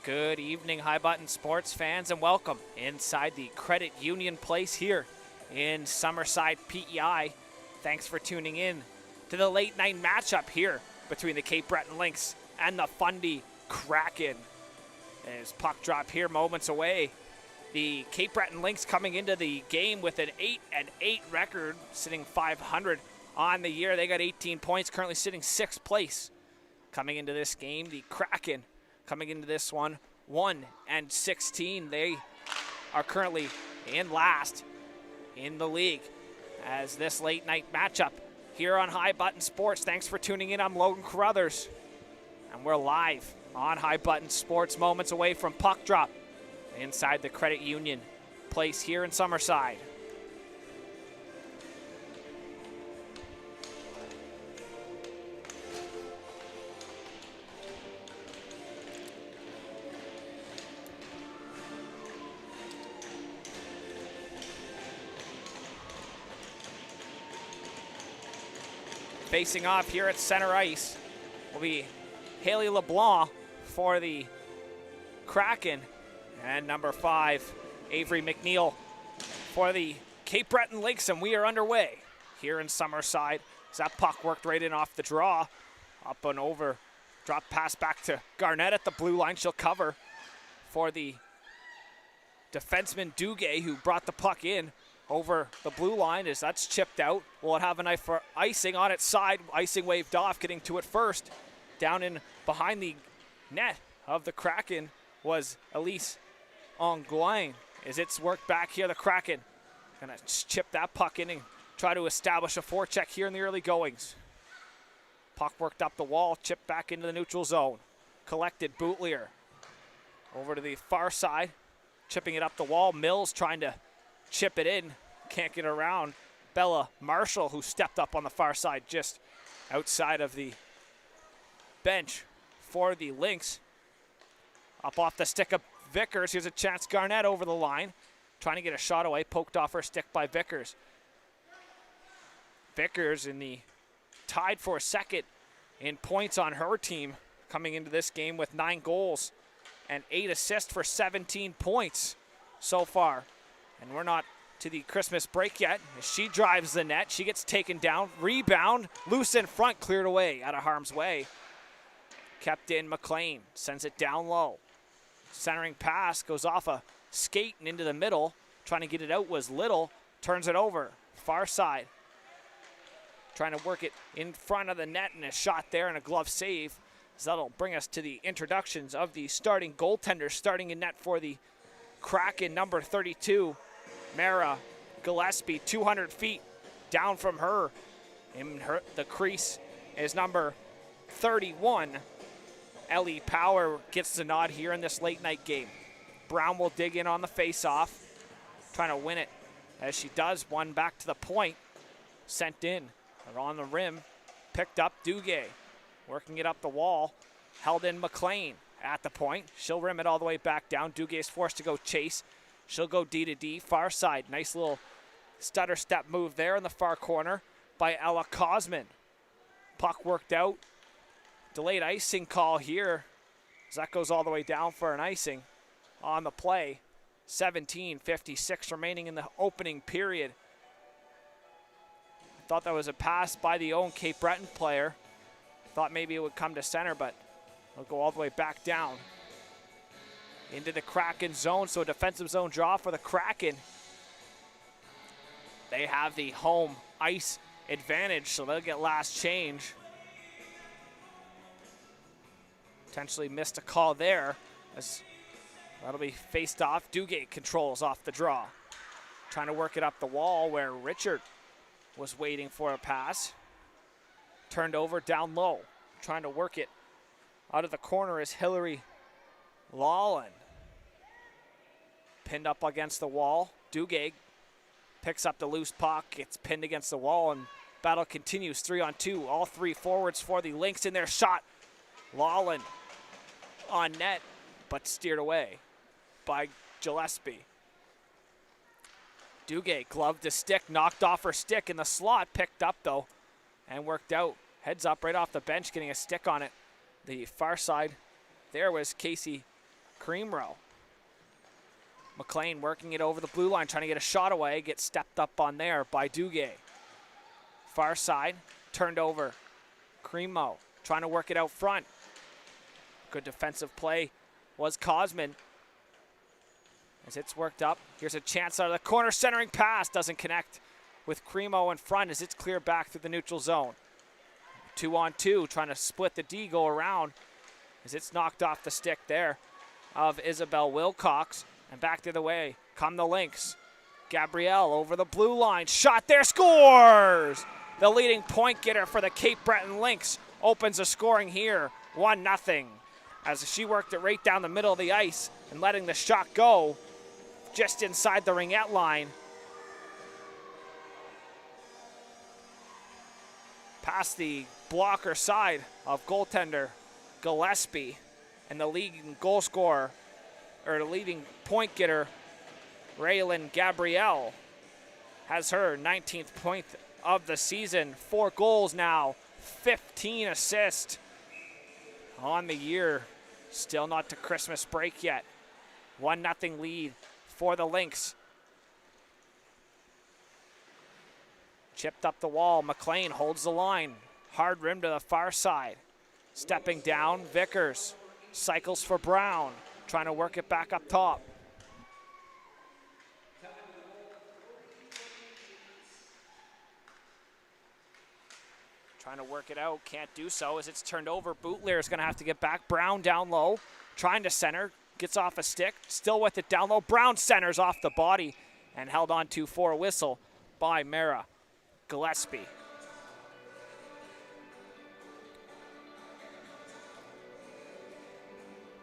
Good evening, High Button sports fans, and welcome inside the Credit Union Place here in Summerside, PEI. Thanks for tuning in to the late night matchup here between the Cape Breton Lynx and the Fundy Kraken. As puck drop here moments away, the Cape Breton Lynx coming into the game with an 8-8 record, sitting .500 on the year. They got 18 points, currently sitting 6th place. Coming into this game, the Kraken coming into this one, 1-16. They are currently in last in the league as this late night matchup here on High Button Sports. Thanks for tuning in. I'm Logan Carruthers, and we're live on High Button Sports, moments away from puck drop inside the Credit Union Place here in Summerside. Facing off here at center ice will be Haley LeBlanc for the Kraken, and number 5, Avery McNeil for the Cape Breton Lynx, and we are underway here in Summerside. As that puck worked right in off the draw, up and over, drop pass back to Garnett at the blue line. She'll cover for the defenseman Duguay, who brought the puck in over the blue line. As that's chipped out, will it have a knife for icing on its side? Icing waved off, getting to it first. Down in behind the net of the Kraken was Elise Onguin. As it's worked back here, the Kraken gonna chip that puck in and try to establish a forecheck here in the early goings. Puck worked up the wall, chipped back into the neutral zone. Collected, Bootlier over to the far side, chipping it up the wall. Mills trying to chip it in, can't get around Bella Marshall, who stepped up on the far side just outside of the bench for the Lynx. Up off the stick of Vickers, here's a chance. Garnett over the line, trying to get a shot away, poked off her stick by Vickers. Vickers in the tied for second in points on her team, coming into this game with 9 goals and 8 assists for 17 points so far. And we're not to the Christmas break yet. As she drives the net, she gets taken down. Rebound, loose in front, cleared away out of harm's way. Kept in, McLean sends it down low. Centering pass goes off a skate and into the middle. Trying to get it out was Little. Turns it over, far side. Trying to work it in front of the net, and a shot there and a glove save. So that'll bring us to the introductions of the starting goaltenders. Starting in net for the Kraken, number 32, Mara Gillespie, 200 feet down from her. In the crease is number 31, Ellie Power. Gets the nod here in this late night game. Brown will dig in on the face-off, trying to win it as she does. One back to the point, sent in, or on the rim, picked up Duguay, working it up the wall, held in McLean. At the point, she'll rim it all the way back down. Dugay's forced to go chase. She'll go D to D, far side. Nice little stutter step move there in the far corner by Ella Cosman. Puck worked out. Delayed icing call here, as that goes all the way down for an icing on the play. 17:56 remaining in the opening period. I thought that was a pass by the own Cape Breton player. Thought maybe it would come to center, but it'll go all the way back down into the Kraken zone. So a defensive zone draw for the Kraken. They have the home ice advantage, so they'll get last change. Potentially missed a call there, as that'll be faced off. Duguay controls off the draw. Trying to work it up the wall where Richard was waiting for a pass. Turned over down low. Trying to work it out of the corner is Hillary Lawlin. Pinned up against the wall. Duguay picks up the loose puck. Gets pinned against the wall, and battle continues 3-on-2. All 3 forwards for the Lynx in their shot. Lawlin on net, but steered away by Gillespie. Duguay gloved the stick, knocked off her stick in the slot, picked up though, and worked out. Heads up right off the bench, getting a stick on it. The far side there was Casey Creamrow. McLean working it over the blue line, trying to get a shot away. Gets stepped up on there by Duguay. Far side, turned over. Creamrow trying to work it out front. Good defensive play was Cosman. As it's worked up, here's a chance out of the corner. Centering pass doesn't connect with Creamrow in front as it's cleared back through the neutral zone. 2-on-2, trying to split the D, go around as it's knocked off the stick there of Isabel Wilcox. And back the other way come the Lynx. Gabrielle over the blue line. Shot there, scores! The leading point getter for the Cape Breton Lynx opens the scoring here, 1-0. As she worked it right down the middle of the ice and letting the shot go just inside the ringette line. Past the blocker side of goaltender Gillespie, and the leading goal scorer, or the leading point getter, Raylan Gabrielle, has her 19th point of the season. 4 goals now, 15 assists on the year. Still not to Christmas break yet. 1-0 lead for the Lynx. Chipped up the wall. McLean holds the line. Hard rim to the far side. Stepping down, Vickers cycles for Brown. Trying to work it back up top. Trying to work it out, can't do so as it's turned over. Boutlier is going to have to get back. Brown down low, trying to center, gets off a stick, still with it down low. Brown centers off the body and held on to for a whistle by Mara Gillespie.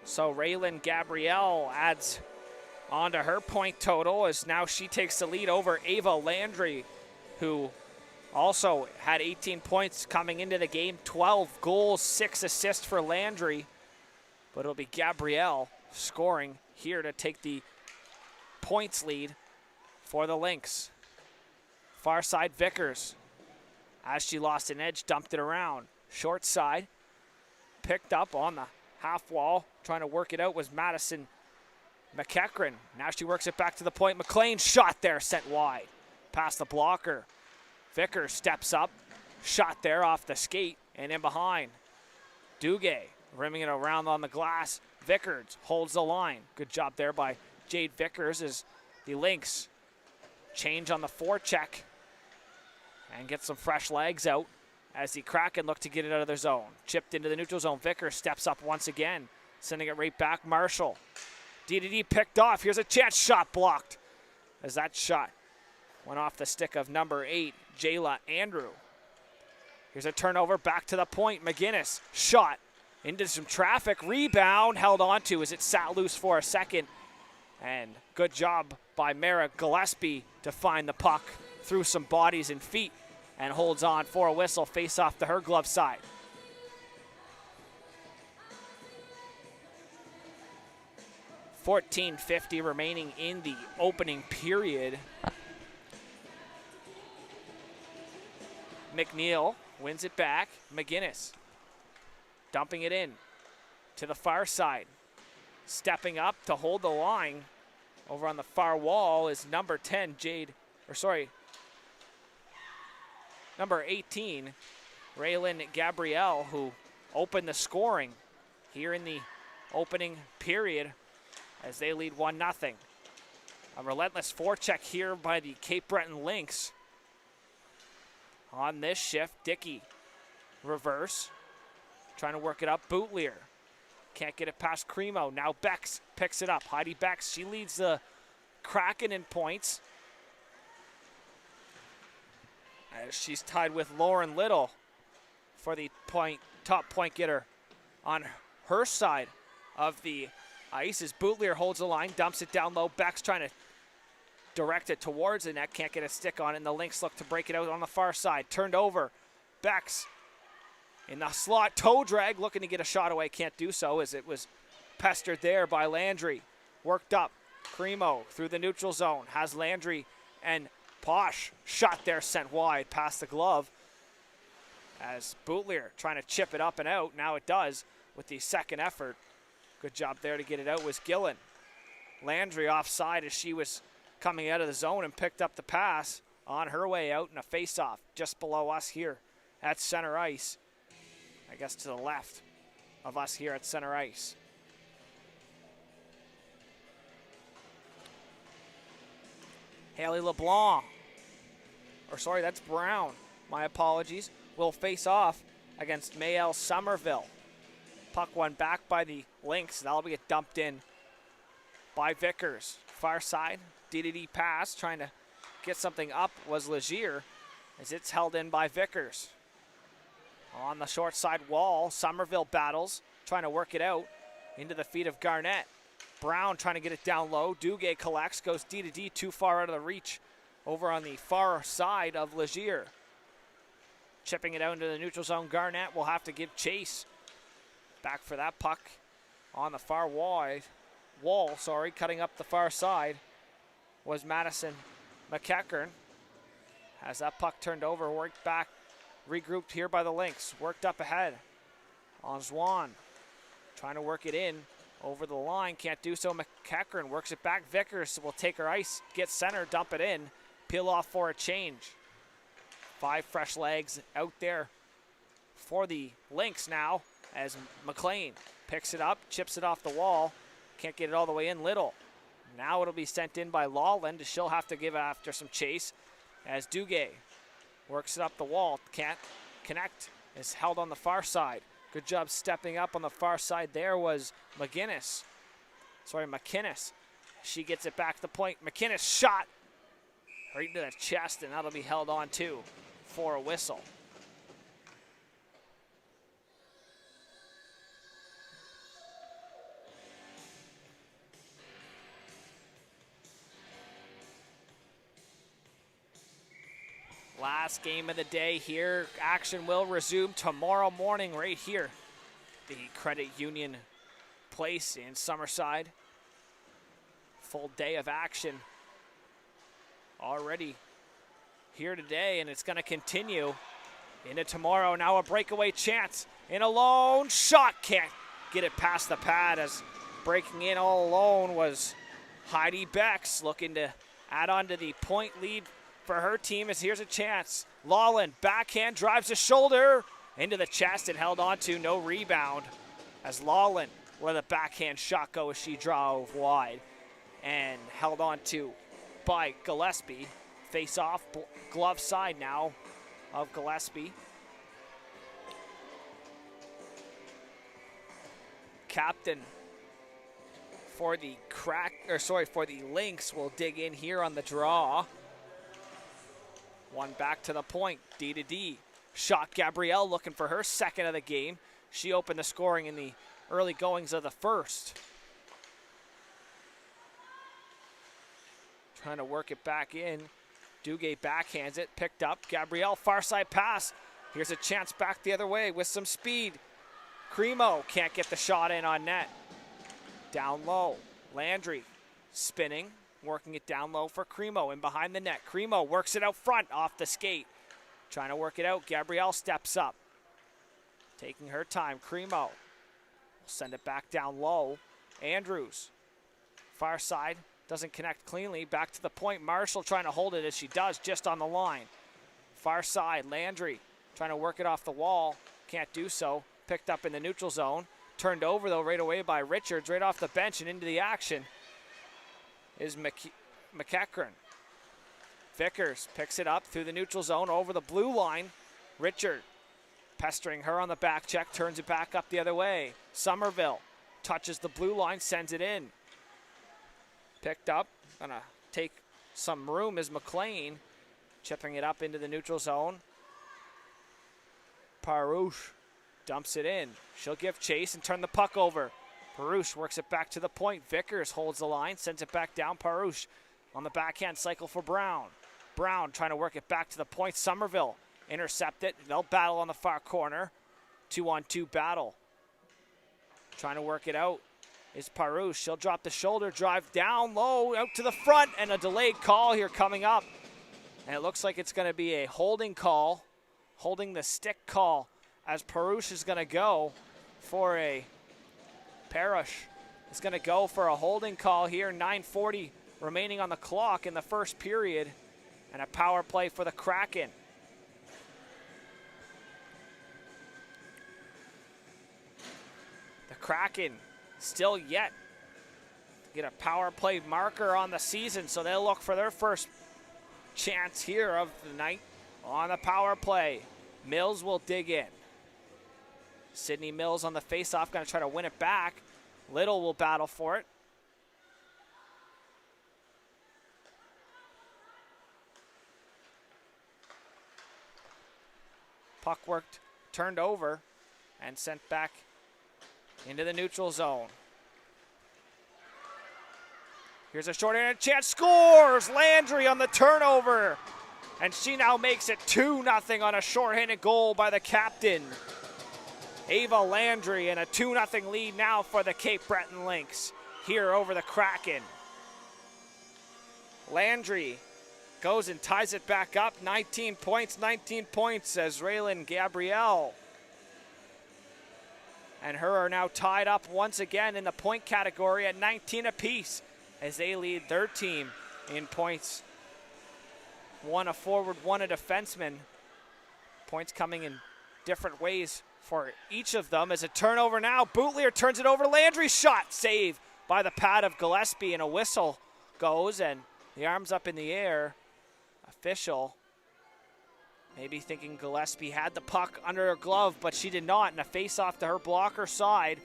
So Raylan Gabrielle adds on to her point total as now she takes the lead over Ava Landry, who also had 18 points coming into the game, 12 goals, 6 assists for Landry. But it'll be Gabrielle scoring here to take the points lead for the Lynx. Far side Vickers, as she lost an edge, dumped it around. Short side, picked up on the half wall, trying to work it out was Madison McEachran. Now she works it back to the point. McLean shot there, sent wide. Past the blocker. Vickers steps up, shot there off the skate and in behind. Duguay rimming it around on the glass. Vickers holds the line. Good job there by Jade Vickers as the Lynx change on the forecheck and get some fresh legs out as the Kraken look to get it out of their zone. Chipped into the neutral zone. Vickers steps up once again, sending it right back. Marshall. DDD picked off. Here's a chance. Shot blocked as that shot went off the stick of number 8, Jayla Andrew. Here's a turnover back to the point. McGinnis shot into some traffic. Rebound held on to as it sat loose for a second. And good job by Mara Gillespie to find the puck through some bodies and feet and holds on for a whistle. Face off to her glove side. $14:50 remaining in the opening period. McNeil wins it back. McGinnis dumping it in to the far side. Stepping up to hold the line over on the far wall is number 10, number 18, Raylan Gabrielle, who opened the scoring here in the opening period as they lead 1-0. A relentless forecheck here by the Cape Breton Lynx. On this shift, Dickey reverse, trying to work it up. Boutlier can't get it past Cremo. Now Bex picks it up. Heidi Bex, she leads the Kraken in points, as she's tied with Lauren Little for the top point getter on her side of the ice. As Boutlier holds the line, dumps it down low. Beck's trying to direct it towards the net, can't get a stick on it, and the Lynx look to break it out on the far side. Turned over. Beck's in the slot, toe drag, looking to get a shot away, can't do so as it was pestered there by Landry. Worked up. Cremo through the neutral zone, has Landry and Posh shot there, sent wide past the glove as Boutlier trying to chip it up and out. Now it does with the second effort. Good job there to get it out was Gillen. Landry offside as she was coming out of the zone and picked up the pass on her way out in a face-off just below us here at center ice. I guess to the left of us here at center ice. Haley LeBlanc, or sorry, that's Brown. My apologies. Will face off against Mayel Somerville. Puck won back by the Lynx. That'll be dumped in by Vickers. Far side, D pass, trying to get something up was Legier as it's held in by Vickers. On the short side wall, Somerville battles, trying to work it out into the feet of Garnett. Brown trying to get it down low. Duguay collects, goes D, too far out of the reach over on the far side of Legier. Chipping it out into the neutral zone. Garnett will have to give chase. Back for that puck on the far wall, cutting up the far side was Madison McEachern. Has that puck turned over, worked back, regrouped here by the Lynx, worked up ahead on Zwan. Trying to work it in over the line, can't do so. McEachern works it back. Vickers will take her ice, get center, dump it in, peel off for a change. 5 fresh legs out there for the Lynx now as McLean picks it up, chips it off the wall. Can't get it all the way in. Little. Now it'll be sent in by Lawland. She'll have to give after some chase as Duguay works it up the wall. Can't connect. Is held on the far side. Good job stepping up on the far side there was McKinnis. She gets it back to the point. McKinnis shot right into the chest, and that'll be held on too for a whistle. Last game of the day here. Action will resume tomorrow morning right here. The Credit Union Place in Summerside. Full day of action already here today, and it's going to continue into tomorrow. Now a breakaway chance in a lone shot. Can't get it past the pad as breaking in all alone was Heidi Becks, looking to add on to the point lead for her team as here's a chance. Lawland, backhand, drives the shoulder into the chest and held on to, no rebound. As Lawland, where the backhand shot go as she drove wide and held on to by Gillespie. Face off, glove side now of Gillespie. Captain for the for the Lynx will dig in here on the draw. One back to the point, D. Shot Gabrielle looking for her second of the game. She opened the scoring in the early goings of the first. Trying to work it back in. Duguay backhands it, picked up. Gabrielle, far side pass. Here's a chance back the other way with some speed. Cremo can't get the shot in on net. Down low, Landry spinning. Working it down low for Cremo in behind the net. Cremo works it out front off the skate. Trying to work it out. Gabrielle steps up. Taking her time. Cremo will send it back down low. Andrews. Far side. Doesn't connect cleanly. Back to the point. Marshall trying to hold it as she does just on the line. Far side. Landry trying to work it off the wall. Can't do so. Picked up in the neutral zone. Turned over though right away by Richards right off the bench and into the action is McEachern. Vickers picks it up through the neutral zone over the blue line. Richard pestering her on the back check, turns it back up the other way. Somerville touches the blue line, sends it in. Picked up, gonna take some room is McLean, chipping it up into the neutral zone. Parouche dumps it in. She'll give chase and turn the puck over. Parouche works it back to the point. Vickers holds the line, sends it back down. Parouche on the backhand cycle for Brown. Brown trying to work it back to the point. Somerville intercept it. They'll battle on the far corner. 2-on-2 battle. Trying to work it out is Parouche. She'll drop the shoulder, drive down low, out to the front, and a delayed call here coming up. And it looks like it's going to be a holding call, holding the stick call, as Parouche is going to go for a Parrish is going to go for a holding call here. 9:40 remaining on the clock in the first period, and a power play for the Kraken. The Kraken still yet to get a power play marker on the season, so they'll look for their first chance here of the night on the power play. Mills will dig in. Sydney Mills on the faceoff, going to try to win it back. Little will battle for it. Puck worked, turned over, and sent back into the neutral zone. Here's a short-handed chance, scores! Landry on the turnover. And she now makes it 2-0 on a short-handed goal by the captain. Ava Landry, and a 2-0 lead now for the Cape Breton Lynx here over the Kraken. Landry goes and ties it back up. 19 points as Raylan Gabrielle and her are now tied up once again in the point category at 19 apiece as they lead their team in points. One a forward, one a defenseman. Points coming in different ways for each of them. As a turnover now, Boutlier turns it over. Landry's shot, save by the pad of Gillespie, and a whistle goes, and the arms up in the air. Official maybe thinking Gillespie had the puck under her glove, but she did not, and a face-off to her blocker side.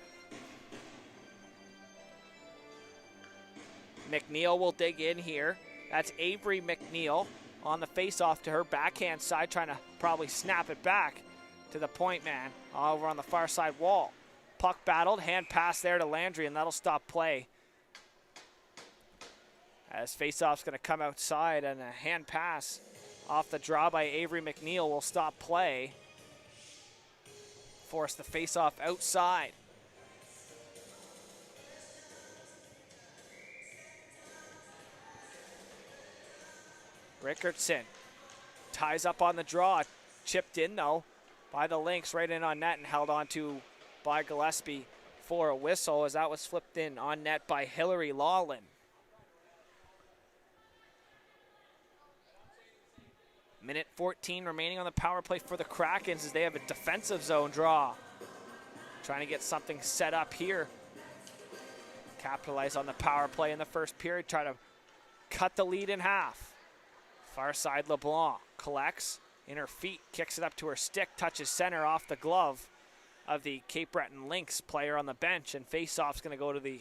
McNeil will dig in here. That's Avery McNeil on the face-off to her backhand side, trying to probably snap it back to the point man over on the far side wall. Puck battled, hand pass there to Landry, and that'll stop play. As face-off's going to come outside, and a hand pass off the draw by Avery McNeil will stop play. Force the face-off outside. Rickardson ties up on the draw. Chipped in, though, by the Lynx, right in on net, and held on to by Gillespie for a whistle, as that was flipped in on net by Hillary Lawlin. Minute 14 remaining on the power play for the Krakens as they have a defensive zone draw. Trying to get something set up here. Capitalize on the power play in the first period. Try to cut the lead in half. Far side LeBlanc collects in her feet, kicks it up to her stick, touches center off the glove of the Cape Breton Lynx player on the bench, and face-off's going to go to the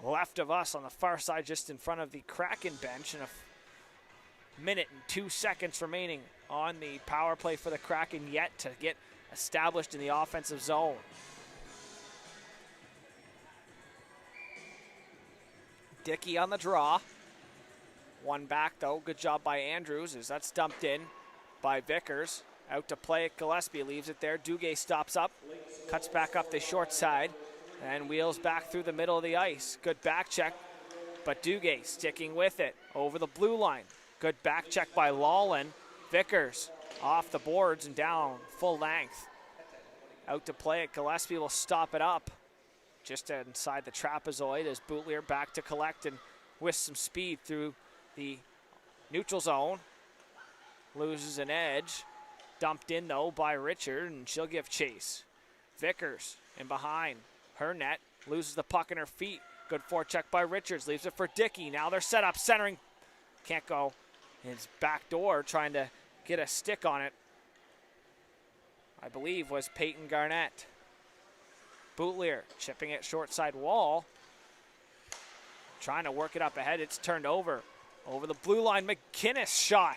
left of us on the far side, just in front of the Kraken bench, and a minute and 2 seconds remaining on the power play for the Kraken yet to get established in the offensive zone. Dickey on the draw. One back though, good job by Andrews as that's dumped in by Vickers. Out to play it, Gillespie leaves it there. Duguay stops up, cuts back up the short side, and wheels back through the middle of the ice. Good back check, but Duguay sticking with it over the blue line. Good back check by Lawlin. Vickers off the boards and down full length. Out to play it, Gillespie will stop it up just inside the trapezoid as Boutlier back to collect and with some speed through the neutral zone. Loses an edge. Dumped in though by Richard, and she'll give chase. Vickers in behind her net. Loses the puck in her feet. Good forecheck by Richards. Leaves it for Dickey. Now they're set up, centering. Can't go. His back door trying to get a stick on it, I believe, was Peyton Garnett. Boutlier chipping it short side wall. Trying to work it up ahead. It's turned over. Over the blue line, McKinnis shot.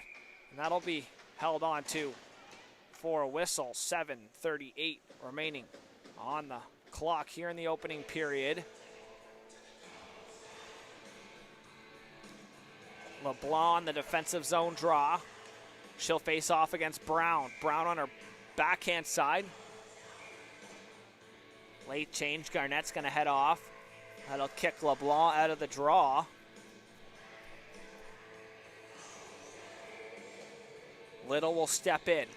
And that'll be held on to for a whistle. 7:38 remaining on the clock here in the opening period. LeBlanc, the defensive zone draw. She'll face off against Brown. Brown on her backhand side. Late change, Garnett's gonna head off. That'll kick LeBlanc out of the draw. Little will step in.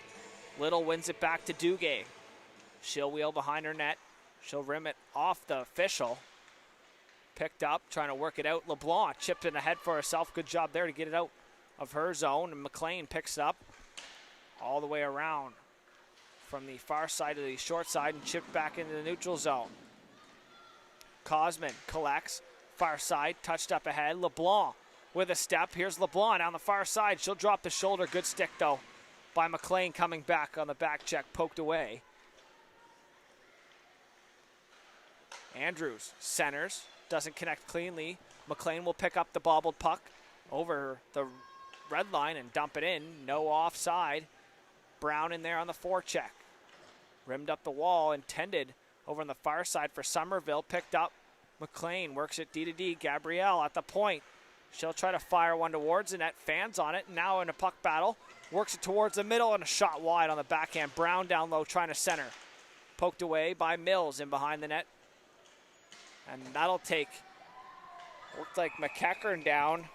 Little wins it back to Duguay. She'll wheel behind her net. She'll rim it off the official. picked up, trying to work it out. LeBlanc chipped in ahead for herself. Good job there to get it out of her zone. And McLean picks it up all the way around from the far side to the short side and chipped back into the neutral zone. Cosman collects, far side, touched up ahead. LeBlanc with a step. Here's LeBlanc down the far side. She'll drop the shoulder. Good stick, though, by McLean coming back on the back check, poked away. Andrews centers, doesn't connect cleanly. McLean will pick up the bobbled puck over the red line and dump it in. No offside. Brown in there on the forecheck. Rimmed up the wall, intended over on the far side for Somerville. Picked up. McLean works it D-to-D. Gabrielle at the point. She'll try to fire one towards the net. Fans on it. Now in a puck battle. Works it towards the middle and a shot wide on the backhand. Brown down low trying to center. Poked away by Mills in behind the net. And that'll take, looked like McEachern down.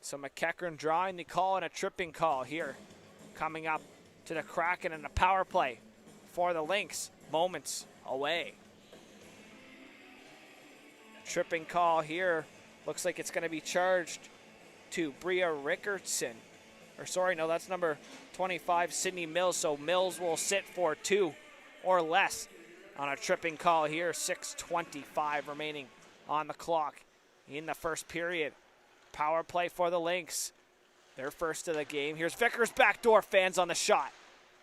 So McEachern drawing the call and a tripping call here. Coming up to the Kraken and a power play for the Lynx. Moments away. Tripping call here. Looks like it's going to be charged to Bria Rickertson. Or sorry, no, that's number 25, Sydney Mills. So Mills will sit for 2 or less on a tripping call here. 6:25 remaining on the clock in the first period. Power play for the Lynx. Their first of the game. Here's Vickers backdoor. Fans on the shot.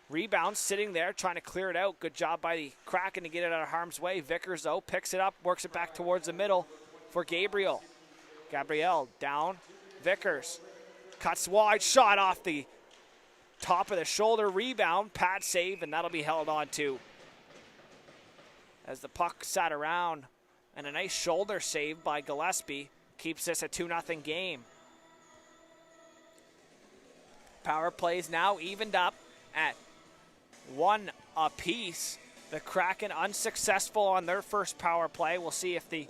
Rebound sitting there trying to clear it out. Good job by the Kraken to get it out of harm's way. Vickers, though, picks it up, works it back towards the middle for Gabriel. Gabrielle down. Vickers cuts wide. Shot off the top of the shoulder. Rebound. Pad save, and that'll be held on to. As the puck sat around, and a nice shoulder save by Gillespie keeps this a 2-0 game. Power plays now evened up at 1 apiece. The Kraken unsuccessful on their first power play. We'll see if the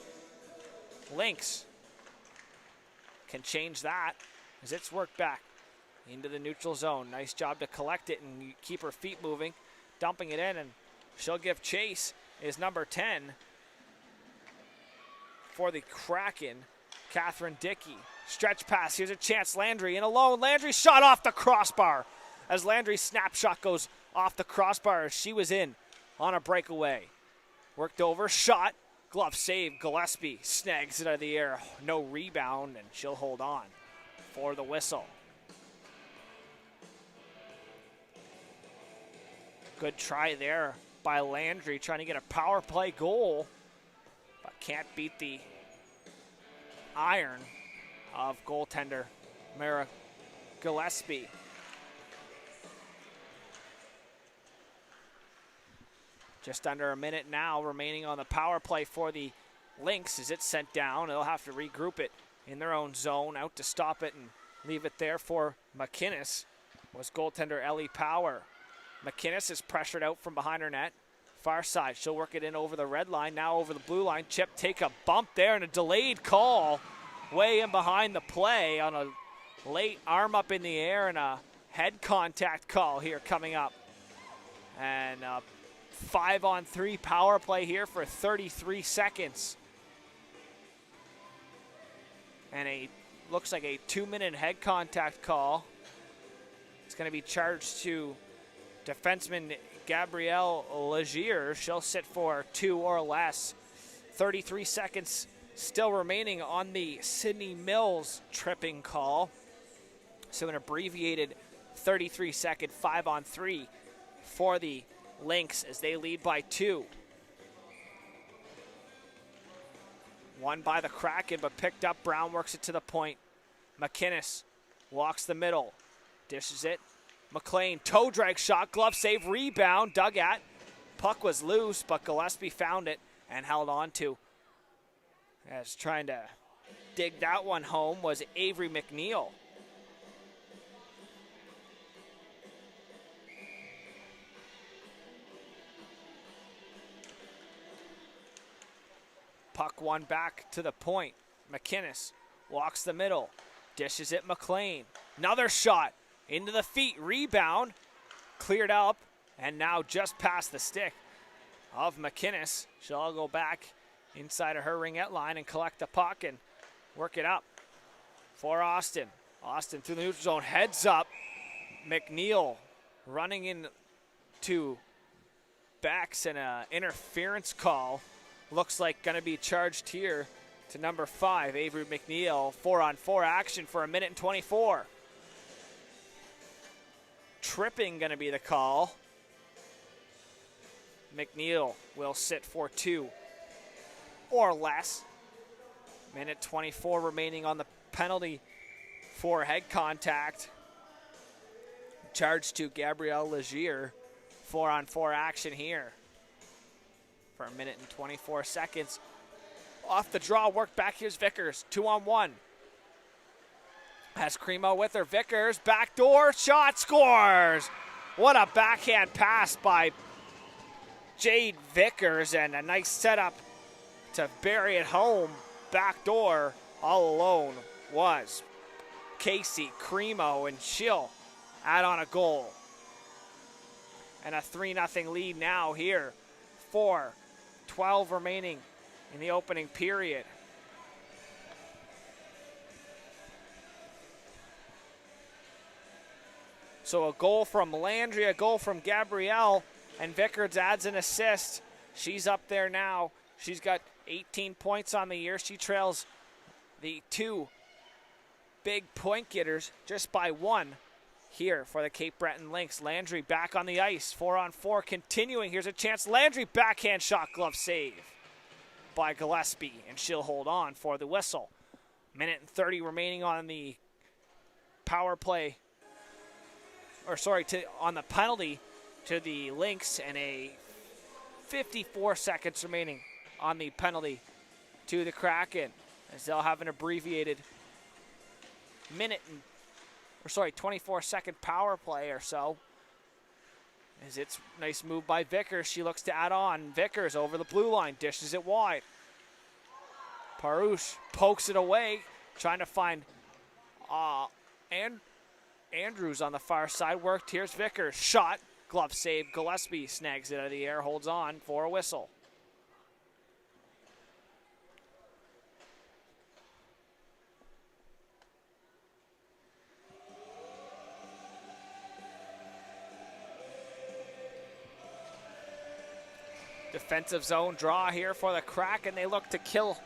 Lynx can change that as it's worked back into the neutral zone. Nice job to collect it and keep her feet moving, dumping it in, and she'll give chase. Is number 10 for the Kraken, Catherine Dickey. Stretch pass, here's a chance, Landry in alone. Landry shot off the crossbar as Landry's snapshot goes off the crossbar as she was in on a breakaway. Worked over, shot, glove save. Gillespie snags it out of the air. No rebound, and she'll hold on for the whistle. Good try there by Landry, trying to get a power play goal, but can't beat the iron of goaltender Mara Gillespie. Just under a minute now remaining on the power play for the Lynx as it's sent down. They'll have to regroup it in their own zone. Out to stop it and leave it there for McInnes was goaltender Ellie Power. McInnes is pressured out from behind her net. Far side, she'll work it in over the red line, now over the blue line. Chip take a bump there and a delayed call way in behind the play on a late arm up in the air and a head contact call here coming up. And a 5-on-3 power play here for 33 seconds. And looks like a 2-minute head contact call. It's going to be charged to defenseman Gabrielle Legier. She'll sit for 2 or less. 33 seconds still remaining on the Sydney Mills tripping call. So an abbreviated 33-second 5-on-3 for the Lynx as they lead by 2. Won by the Kraken, but picked up. Brown works it to the point. McInnes walks the middle. Dishes it. McLean, toe drag shot, glove save, rebound, dug at. Puck was loose, but Gillespie found it and held on to. As trying to dig that one home was Avery McNeil. Puck won back to the point. McInnes walks the middle, dishes it McLean. Another shot into the feet, rebound, cleared up, and now just past the stick of McInnes. She'll go back inside of her ringette line and collect the puck and work it up for Austin. Austin through the neutral zone, heads up. McNeil running into backs and an interference call. Looks like going to be charged here to number 5, Avery McNeil. 4-on-4 action for 1:24. Tripping going to be the call. McNeil will sit for 2 or less. 1:24 remaining on the penalty for head contact. Charge to Gabrielle Legier. 4-on-4 action here for 1:24. Off the draw, work back. Here's Vickers. 2-on-1. Has Cremo with her. Vickers, backdoor shot, scores! What a backhand pass by Jade Vickers, and a nice setup to bury it home. Backdoor, all alone, was Casey Cremo, and she'll add on a goal. And a 3-0 lead now here. 4:12 remaining in the opening period. So a goal from Landry, a goal from Gabrielle, and Vickers adds an assist. She's up there now. She's got 18 points on the year. She trails the 2 big point getters just by 1 here for the Cape Breton Lynx. Landry back on the ice. 4-on-4 continuing. Here's a chance. Landry backhand shot, glove save by Gillespie, and she'll hold on for the whistle. 1:30 remaining on the power play. On the penalty to the Lynx, and a 54 seconds remaining on the penalty to the Kraken, as they'll have an abbreviated 24-second power play or so. As it's nice move by Vickers. She looks to add on. Vickers over the blue line, dishes it wide. Parouche pokes it away, trying to find Andrews on the far side. Worked. Here's Vickers. Shot. Glove save. Gillespie snags it out of the air. Holds on for a whistle. Defensive zone draw here for the Kraken. They look to kill,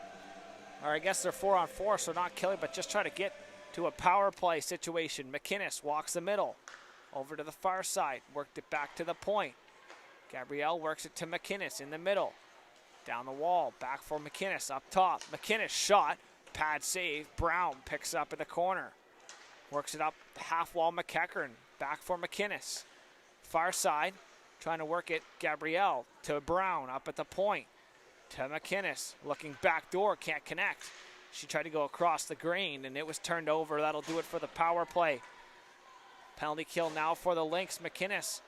or I guess they're 4-on-4, so not killing, but just try to get to a power play situation. McInnes walks the middle, over to the far side, worked it back to the point. Gabrielle works it to McInnes in the middle. Down the wall, back for McInnes up top. McInnes shot, pad save. Brown picks it up in the corner. Works it up half wall. McEachern back for McInnes. Far side, trying to work it. Gabrielle to Brown up at the point. To McInnes, looking back door, can't connect. She tried to go across the grain, and it was turned over. That'll do it for the power play. Penalty kill now for the Lynx. McInnes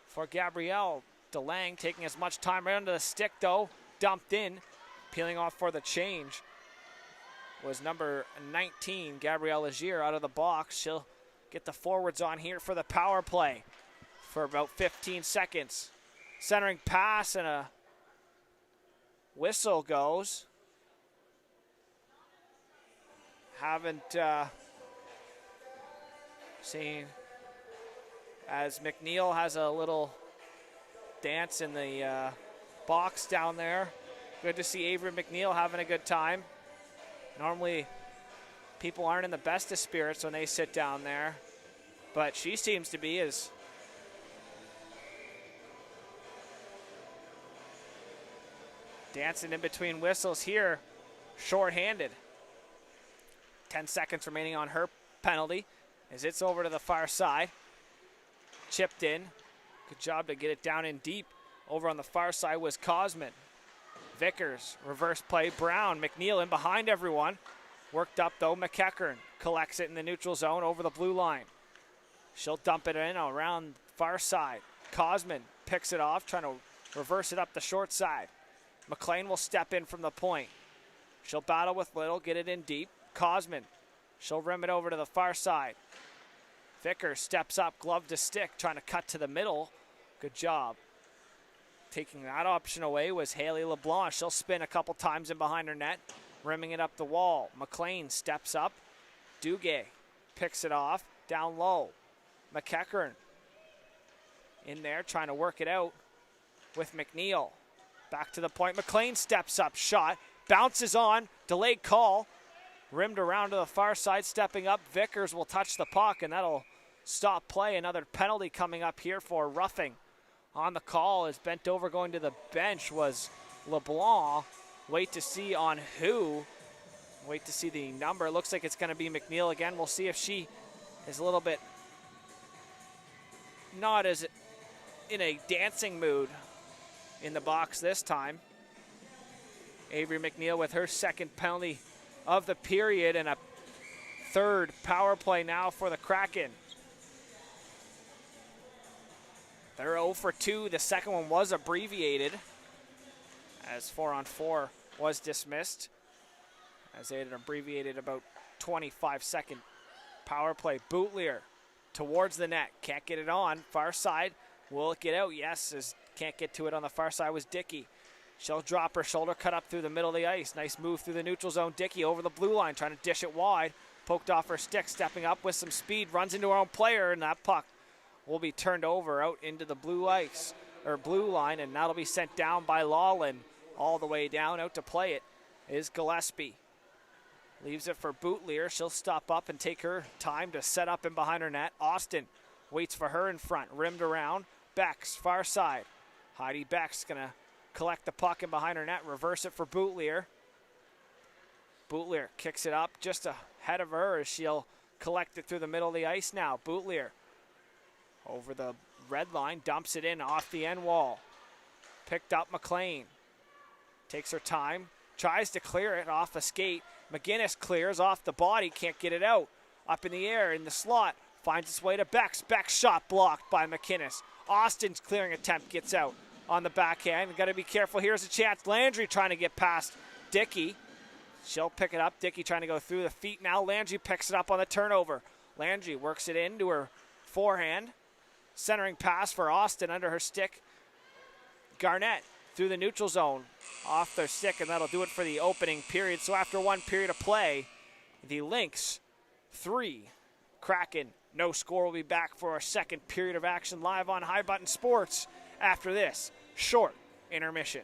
for Gabrielle. DeLang taking as much time right under the stick, though. Dumped in. Peeling off for the change was number 19, Gabrielle Legier, out of the box. She'll get the forwards on here for the power play for about 15 seconds. Centering pass, and a whistle goes. Haven't seen, as McNeil has a little dance in the box down there. Good to see Avery McNeil having a good time. Normally, people aren't in the best of spirits when they sit down there, but she seems to be, as dancing in between whistles here, shorthanded. 10 seconds remaining on her penalty as it's over to the far side. Chipped in. Good job to get it down in deep. Over on the far side was Cosman. Vickers, reverse play. Brown, McNeil in behind everyone. Worked up though. McEachern collects it in the neutral zone over the blue line. She'll dump it in around far side. Cosman picks it off, trying to reverse it up the short side. McLean will step in from the point. She'll battle with Little, get it in deep. Cosman, she'll rim it over to the far side. Vickers steps up, glove to stick, trying to cut to the middle. Good job taking that option away was Haley LeBlanc. She'll spin a couple times in behind her net, rimming it up the wall. McLean steps up. Duguay picks it off, down low. McEachern in there trying to work it out with McNeil. Back to the point. McLean steps up, shot, bounces on, delayed call. Rimmed around to the far side, stepping up. Vickers will touch the puck, and that'll stop play. Another penalty coming up here for roughing. On the call is bent over going to the bench was LeBlanc. Wait to see on who. Wait to see the number. It looks like it's going to be McNeil again. We'll see if she is a little bit not as in a dancing mood in the box this time. Avery McNeil with her second penalty of the period and a third power play now for the Kraken. They're 0 for 2. The second one was abbreviated as 4-on-4 was dismissed, as they had an abbreviated about 25-second power play. Boutlier towards the net. Can't get it on. Far side. Will it get out? Yes, as can't get to it on the far side was Dickey. She'll drop her shoulder, cut up through the middle of the ice. Nice move through the neutral zone. Dickey over the blue line, trying to dish it wide. Poked off her stick, stepping up with some speed. Runs into her own player, and that puck will be turned over out into the blue ice, or blue line, and that'll be sent down by Lawlin. All the way down, out to play it is Gillespie. Leaves it for Boutlier. She'll stop up and take her time to set up in behind her net. Austin waits for her in front. Rimmed around. Becks, far side. Heidi Beck's going to collect the puck in behind her net. Reverse it for Boutlier. Boutlier kicks it up just ahead of her as she'll collect it through the middle of the ice now. Boutlier over the red line. Dumps it in off the end wall. Picked up McLean. Takes her time. Tries to clear it off a skate. McGinnis clears off the body. Can't get it out. Up in the air in the slot. Finds its way to Beck's. Beck's shot blocked by McInnes. Austin's clearing attempt gets out on the backhand. Got to be careful. Here's a chance. Landry trying to get past Dickey. She'll pick it up. Dickey trying to go through the feet now. Landry picks it up on the turnover. Landry works it into her forehand. Centering pass for Austin under her stick. Garnett through the neutral zone. Off their stick, and that'll do it for the opening period. So after one period of play, the Lynx 3, Kraken no score. Will be back for our second period of action live on High Button Sports after this short intermission.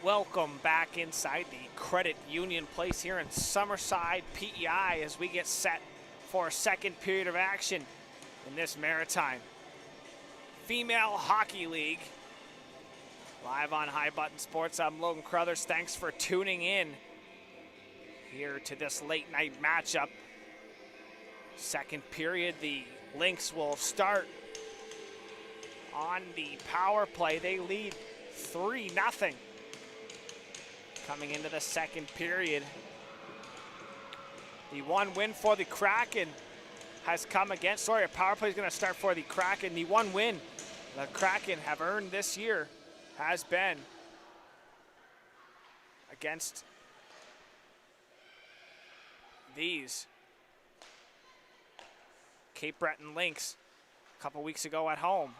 Welcome back inside the Credit Union Place here in Summerside, PEI, as we get set for a second period of action in this Maritime Female Hockey League. Live on High Button Sports, I'm Logan Crothers. Thanks for tuning in here to this late night matchup. Second period, the Lynx will start on the power play. They lead 3-0. Coming into the second period, the one win for the Kraken has come against, sorry, a power play is going to start for the Kraken. The one win the Kraken have earned this year has been against these Cape Breton Lynx a couple weeks ago at home.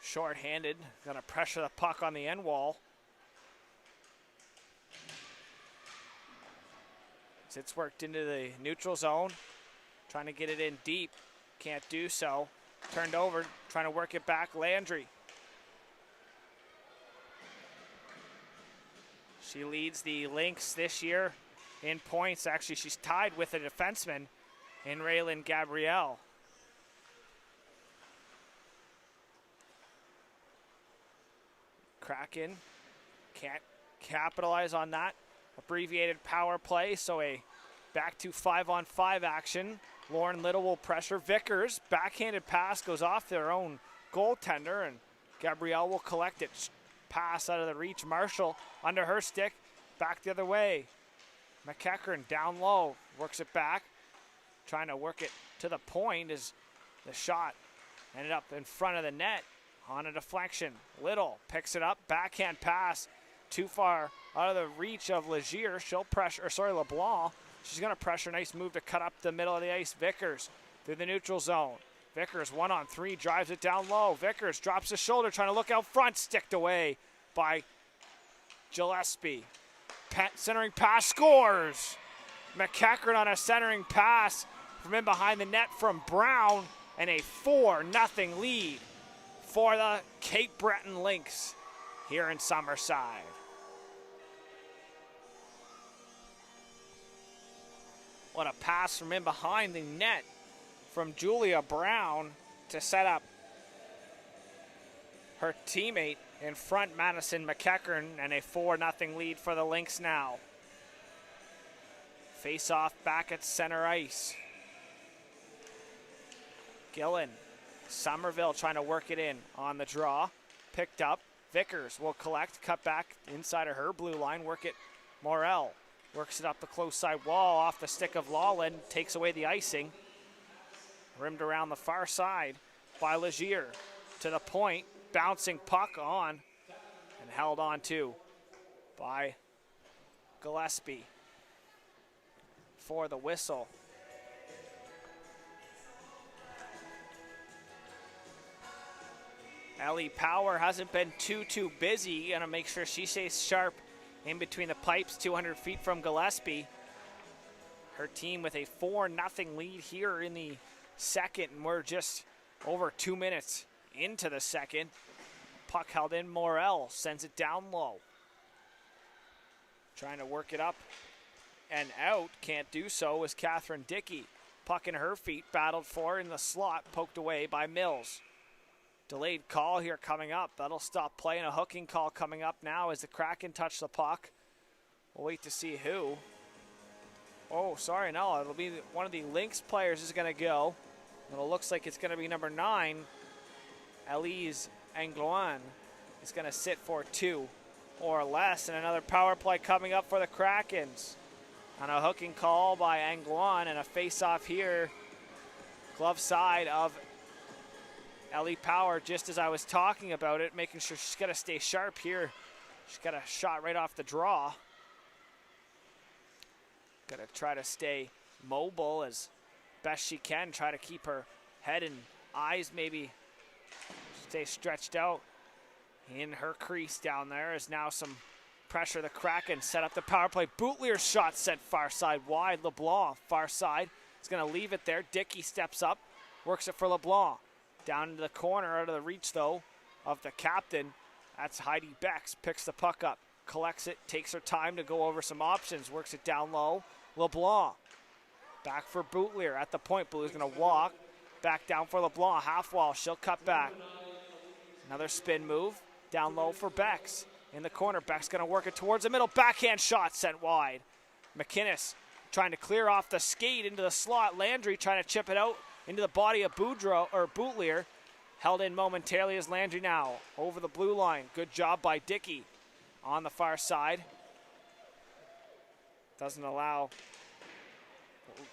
Short-handed, gonna pressure the puck on the end wall. As it's worked into the neutral zone, trying to get it in deep, can't do so. Turned over, trying to work it back, Landry. She leads the Lynx this year in points. Actually, she's tied with a defenseman in Raylan Gabrielle. Kraken can't capitalize on that abbreviated power play, so a back to 5-on-5 action. Lauren Little will pressure Vickers. Backhanded pass goes off their own goaltender, and Gabrielle will collect it. Pass out of the reach. Marshall under her stick. Back the other way. McEachern down low. Works it back. Trying to work it to the point as the shot ended up in front of the net. On a deflection, Little picks it up, backhand pass, too far out of the reach of Legier. She'll pressure, LeBlanc. She's gonna pressure, nice move to cut up the middle of the ice. Vickers through the neutral zone. Vickers 1-on-3, drives it down low. Vickers drops the shoulder, trying to look out front, sticked away by Gillespie. Centering pass, scores! McEachern on a centering pass from in behind the net from Brown, and a 4-0 lead for the Cape Breton Lynx here in Summerside. What a pass from in behind the net from Julia Brown to set up her teammate in front, Madison McEachern, and a 4-0 lead for the Lynx now. Face off back at center ice. Gillen. Somerville trying to work it in on the draw. Picked up. Vickers will collect, cut back inside of her blue line, work it. Morel works it up the close side wall off the stick of Lawland, takes away the icing. Rimmed around the far side by Legier. To the point, bouncing puck on and held on to by Gillespie for the whistle. Ellie Power hasn't been too busy. Gonna make sure she stays sharp in between the pipes, 200 feet from Gillespie. Her team with a 4-0 lead here in the second, and we're just over 2 minutes into the second. Puck held in. Morel sends it down low. Trying to work it up and out. Can't do so is Catherine Dickey. Puck in her feet, battled for in the slot, poked away by Mills. Delayed call here coming up. That'll stop play, and a hooking call coming up now as the Kraken touch the puck. We'll wait to see who. Oh, sorry, no. It'll be one of the Lynx players is going to go. And it looks like it's going to be number 9. Elise Angloan is going to sit for 2 or less. And another power play coming up for the Krakens. On a hooking call by Angloan and a face-off here. Glove side of Ellie Power, just as I was talking about it, making sure she's got to stay sharp here. She's got a shot right off the draw. Got to try to stay mobile as best she can, try to keep her head and eyes maybe stay stretched out in her crease down there. Is now some pressure. The Kraken set up the power play. Boutlier's shot sent far side wide. LeBlanc far side. It's going to leave it there. Dickey steps up, works it for LeBlanc. Down into the corner, out of the reach though of the captain. That's Heidi Becks. Picks the puck up, collects it, takes her time to go over some options, works it down low. LeBlanc back for Boutlier at the point. Boutler's going to walk back down for LeBlanc. Half wall. She'll cut back. Another spin move down low for Becks. In the corner, Beck's going to work it towards the middle. Backhand shot sent wide. McInnes trying to clear off the skate into the slot. Landry trying to chip it out into the body of Boutlier. Held in momentarily as Landry now over the blue line. Good job by Dickey on the far side. Doesn't allow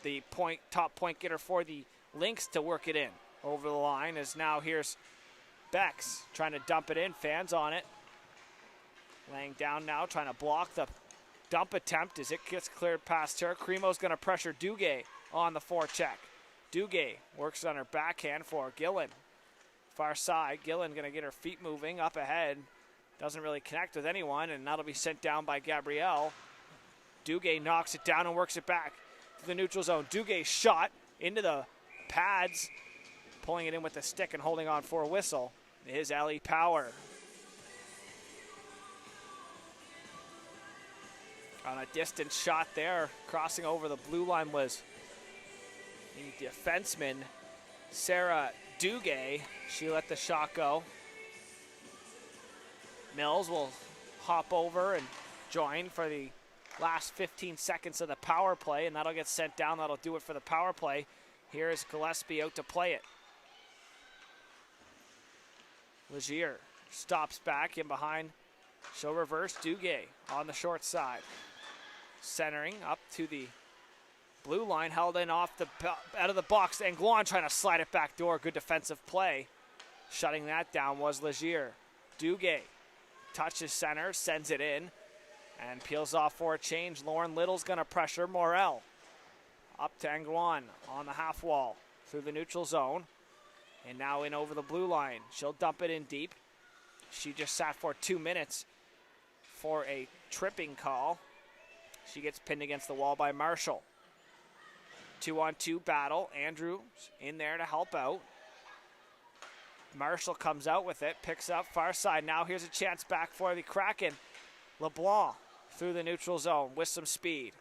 the top point getter for the Lynx to work it in over the line, as now here's Becks trying to dump it in. Fans on it. Laying down now, trying to block the dump attempt as it gets cleared past her. Cremo's going to pressure Duguay on the forecheck. Duguay works on her backhand for Gillen. Far side, Gillen going to get her feet moving up ahead. Doesn't really connect with anyone, and that'll be sent down by Gabrielle. Duguay knocks it down and works it back to the neutral zone. Duguay shot into the pads, pulling it in with the stick and holding on for a whistle is Ellie Power. On a distance shot there, crossing over the blue line was the defenseman, Sarah Duguay. She let the shot go. Mills will hop over and join for the last 15 seconds of the power play, and that'll get sent down. That'll do it for the power play. Here is Gillespie out to play it. Legier stops back in behind. She'll reverse. Duguay on the short side. Centering up to the blue line, held in off the out of the box. Anglois trying to slide it back door. Good defensive play. Shutting that down was Legier. Duguay touches center, sends it in, and peels off for a change. Lauren Little's going to pressure Morel. Up to Anglois on the half wall through the neutral zone. And now in over the blue line. She'll dump it in deep. She just sat for 2 minutes for a tripping call. She gets pinned against the wall by Marshall. 2-on-2 battle. Andrews in there to help out. Marshall comes out with it, picks up far side. Now here's a chance back for the Kraken. LeBlanc through the neutral zone with some speed.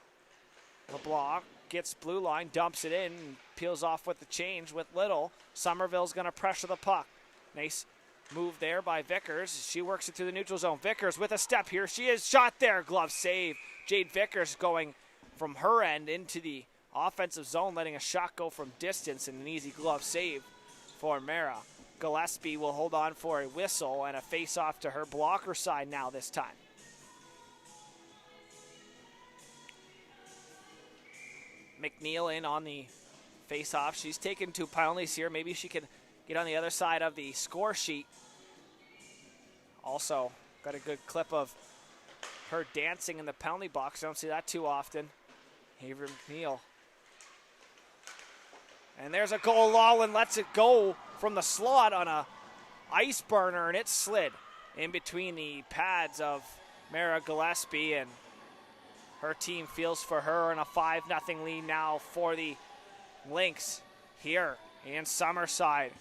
LeBlanc gets blue line, dumps it in, and peels off with the change with Little. Somerville's going to pressure the puck. Nice move there by Vickers. She works it through the neutral zone. Vickers with a step here. She is shot there. Glove save. Jade Vickers going from her end into the offensive zone, letting a shot go from distance, and an easy glove save for Mara. Gillespie will hold on for a whistle and a face-off to her blocker side now this time. McNeil in on the face-off. She's taken 2 penalties here. Maybe she can get on the other side of the score sheet. Also, got a good clip of her dancing in the penalty box. I don't see that too often. Avery McNeil. And there's a goal. Lawlin lets it go from the slot on a ice burner, and it slid in between the pads of Mara Gillespie, and her team feels for her in a 5-0 lead now for the Lynx here in Summerside.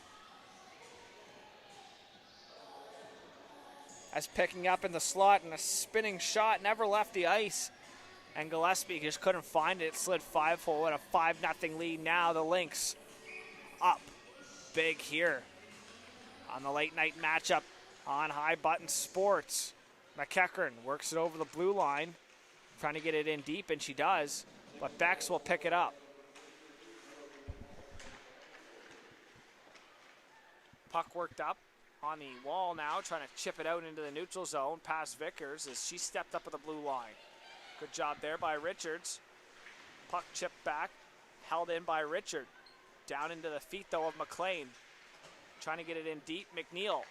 As picking up in the slot, and a spinning shot never left the ice, and Gillespie just couldn't find it. It slid 5-hole in a 5-0 lead now. The Lynx up big here on the late night matchup on High Button Sports. McEachern works it over the blue line, trying to get it in deep, and she does, but Becks will pick it up. Puck worked up on the wall now, trying to chip it out into the neutral zone past Vickers as she stepped up at the blue line. Good job there by Richards. Puck chipped back, held in by Richard. Down into the feet, though, of McLean. Trying to get it in deep. McNeil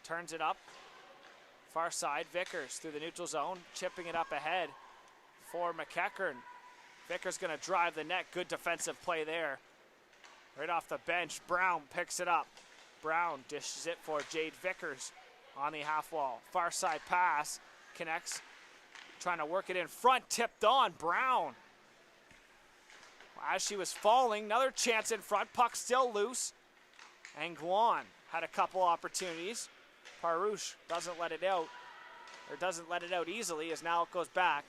turns it up. Far side, Vickers through the neutral zone, chipping it up ahead for McEachern. Vickers going to drive the net. Good defensive play there. Right off the bench, Brown picks it up. Brown dishes it for Jade Vickers on the half wall. Far side pass, connects. Trying to work it in front, tipped on. Brown. As she was falling, another chance in front. Puck still loose. And Guan had a couple opportunities. Parouche doesn't let it out, or doesn't let it out easily, as now it goes back.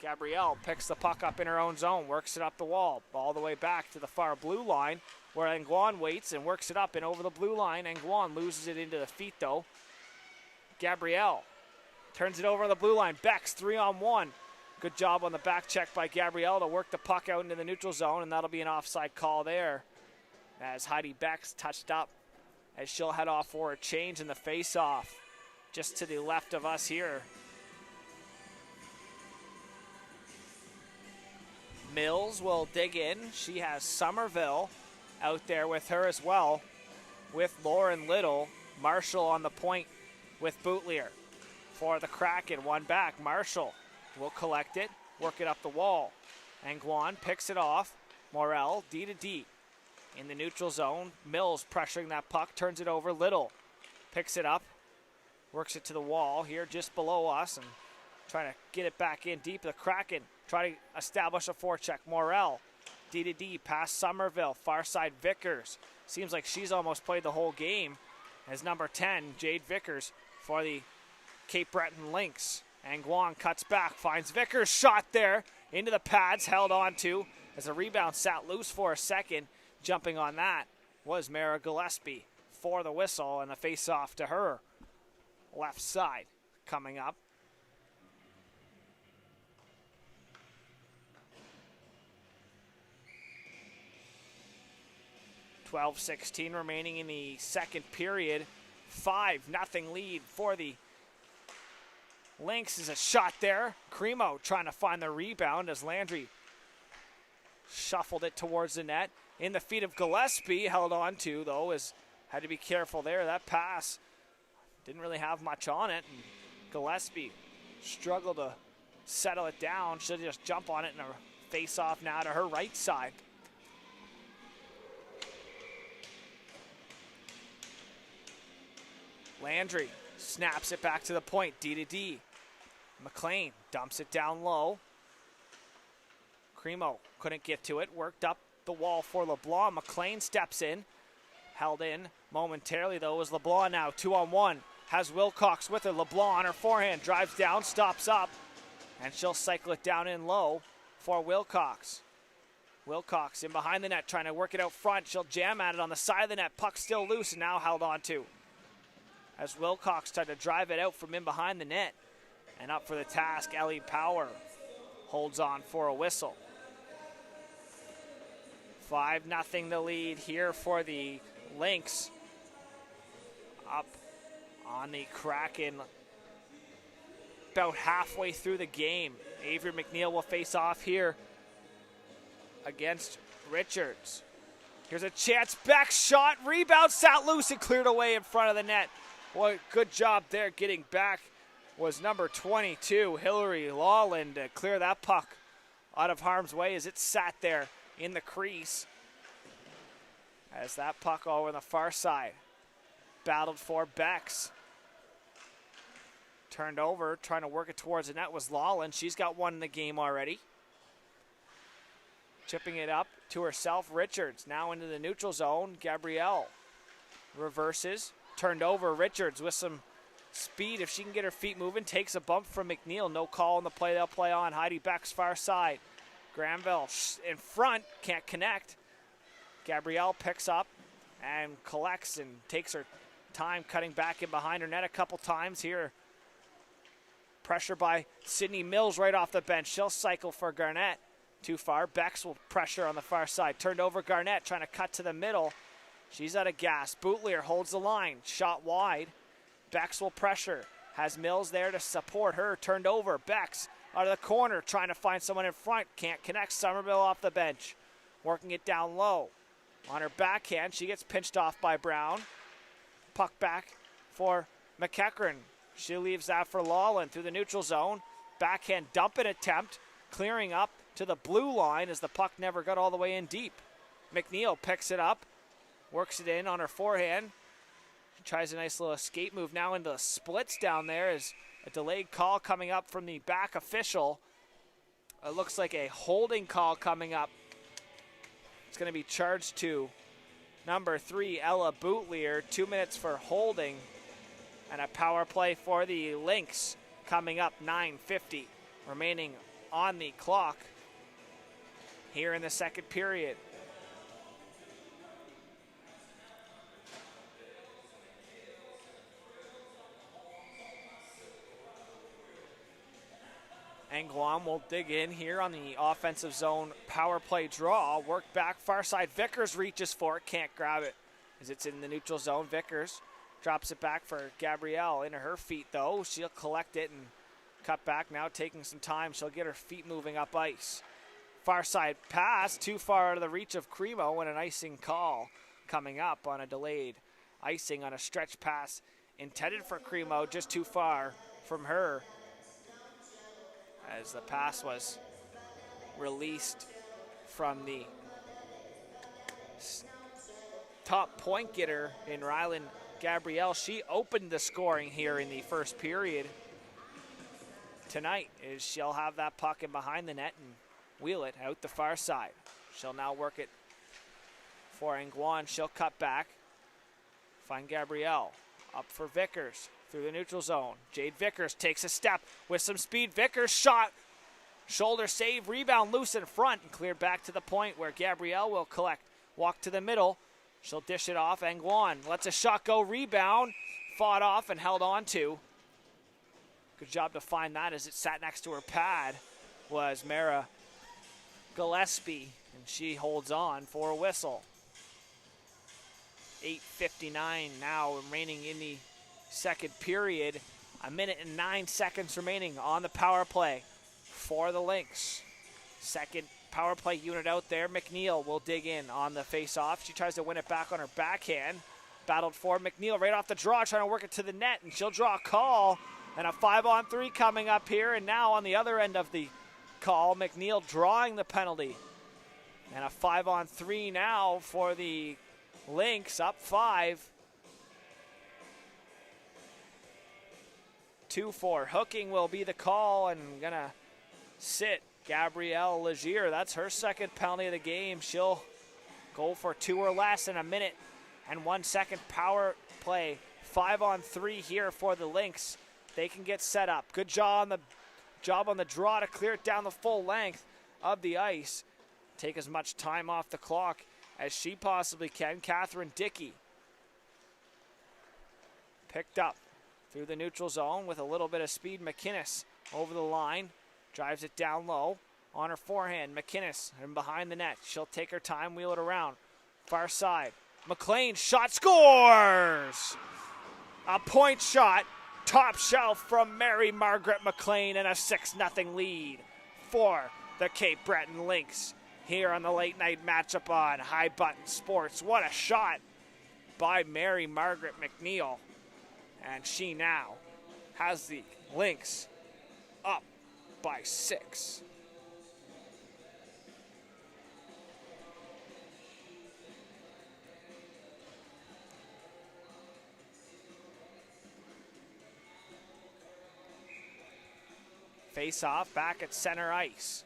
Gabrielle picks the puck up in her own zone, works it up the wall, all the way back to the far blue line, where Nguyen waits and works it up and over the blue line. Nguyen loses it into the feet, though. Gabrielle turns it over on the blue line. Bex 3-on-1. Good job on the back check by Gabrielle to work the puck out into the neutral zone, and that'll be an offside call there, as Heidi Bex touched up as she'll head off for a change in the face-off just to the left of us here. Mills will dig in. She has Somerville out there with her as well, with Lauren Little. Marshall on the point with Boutlier for the Kraken. One back. Marshall will collect it, work it up the wall. Nguyen picks it off. Morel, D to D in the neutral zone. Mills pressuring that puck, turns it over. Little picks it up, works it to the wall here just below us, and trying to get it back in deep. The Kraken try to establish a forecheck. Morel, D to D, past Somerville, far side Vickers. Seems like she's almost played the whole game as number 10, Jade Vickers, for the Cape Breton Lynx. Nguyen cuts back, finds Vickers, shot there into the pads, held on to as a rebound sat loose for a second. Jumping on that was Mara Gillespie for the whistle, and the face-off to her left side coming up. .12:16 remaining in the second period. 5-0 lead for the Lynx. Is a shot there. Cremo trying to find the rebound as Landry shuffled it towards the net. In the feet of Gillespie, held on to though, as had to be careful there. That pass didn't really have much on it, and Gillespie struggled to settle it down. Should just jump on it, and a face-off now to her right side. Landry snaps it back to the point, D to D. McLean dumps it down low. Cremo couldn't get to it, worked up the wall for LeBlanc. McLean steps in, held in momentarily though as LeBlanc now 2-on-1. Has Wilcox with her. LeBlanc on her forehand, drives down, stops up, and she'll cycle it down in low for Wilcox. Wilcox in behind the net, trying to work it out front. She'll jam at it on the side of the net. Puck still loose and now held on to, as Wilcox tried to drive it out from in behind the net. And up for the task, Ellie Power holds on for a whistle. 5-0 the lead here for the Lynx. Up on the Kraken about halfway through the game. Avery McNeil will face off here against Richards. Here's a chance, back shot, rebound, sat loose and cleared away in front of the net. Boy, good job there getting back was number 22, Hillary Lawland, to clear that puck out of harm's way as it sat there in the crease. As that puck over on the far side, battled for Bex. Turned over, trying to work it towards the net was Lawland. She's got one in the game already. Chipping it up to herself, Richards, now into the neutral zone. Gabrielle reverses, turned over. Richards with some speed, if she can get her feet moving, takes a bump from McNeil. No call on the play, they'll play on. Heidi Beck's far side. Granville in front, can't connect. Gabrielle picks up and collects and takes her time cutting back in behind her net a couple times here. Pressure by Sydney Mills right off the bench. She'll cycle for Garnett. Too far. Bex will pressure on the far side. Turned over Garnett, trying to cut to the middle. She's out of gas. Boutlier holds the line. Shot wide. Bex will pressure. Has Mills there to support her. Turned over. Bex out of the corner, trying to find someone in front. Can't connect. Somerville off the bench. Working it down low. On her backhand, she gets pinched off by Brown. Puck back for McEachern. She leaves that for Lawland through the neutral zone. Backhand dumping attempt. Clearing up to the blue line as the puck never got all the way in deep. McNeil picks it up. Works it in on her forehand. She tries a nice little escape move now into the splits down there as a delayed call coming up from the back official. It looks like a holding call coming up. It's going to be charged to number 3, Ella Boutlier. 2 minutes for holding And a power play for the Lynx coming up. 9:50 remaining on the clock here in the second period. And Guam will dig in here on the offensive zone power play draw. Work back far side. Vickers reaches for it, can't grab it as it's in the neutral zone. Vickers drops it back for Gabrielle. Into her feet though. She'll collect it and cut back now, taking some time. She'll get her feet moving up ice. Far side pass, too far out of the reach of Cremo, and an icing call coming up on a delayed icing on a stretch pass intended for Cremo, just too far from her, as the pass was released from the top point getter in Rylan Gabrielle. She opened the scoring here in the first period tonight, as she'll have that puck in behind the net and wheel it out the far side. She'll now work it for Nguyen. She'll cut back, find Gabrielle, up for Vickers through the neutral zone. Jade Vickers takes a step with some speed. Vickers shot, shoulder save, rebound loose in front, and cleared back to the point where Gabrielle will collect. Walk to the middle, she'll dish it off. Nguyen lets a shot go, rebound, fought off and held on to. Good job to find that as it sat next to her pad was Mara Gillespie, and she holds on for a whistle. 8:59 now remaining in the second period. 1:09 remaining on the power play for the Lynx. Second power play unit out there. McNeil will dig in on the face-off. She tries to win it back on her backhand. Battled for McNeil right off the draw, trying to work it to the net, and she'll draw a call. And a 5-on-3 coming up here, and now on the other end of the call, McNeil drawing the penalty. And a 5-on-3 now for the Lynx, up 5. 2-4. Hooking will be the call, and gonna sit Gabrielle Legier. That's her second penalty of the game. She'll go for 2 or less in 1:01 power play. 5-on-3 here for the Lynx. They can get set up. Good job on the draw to clear it down the full length of the ice. Take as much time off the clock as she possibly can. Catherine Dickey picked up through the neutral zone with a little bit of speed. McInnes over the line, drives it down low on her forehand. McInnes and behind the net. She'll take her time, wheel it around. Far side. McLean shot, scores! A point shot. Top shelf from Mary Margaret McLean, and a 6-0 lead for the Cape Breton Lynx here on the late night matchup on High Button Sports. What a shot by Mary Margaret McNeil. And she now has the Lynx up by 6. Face off back at center ice.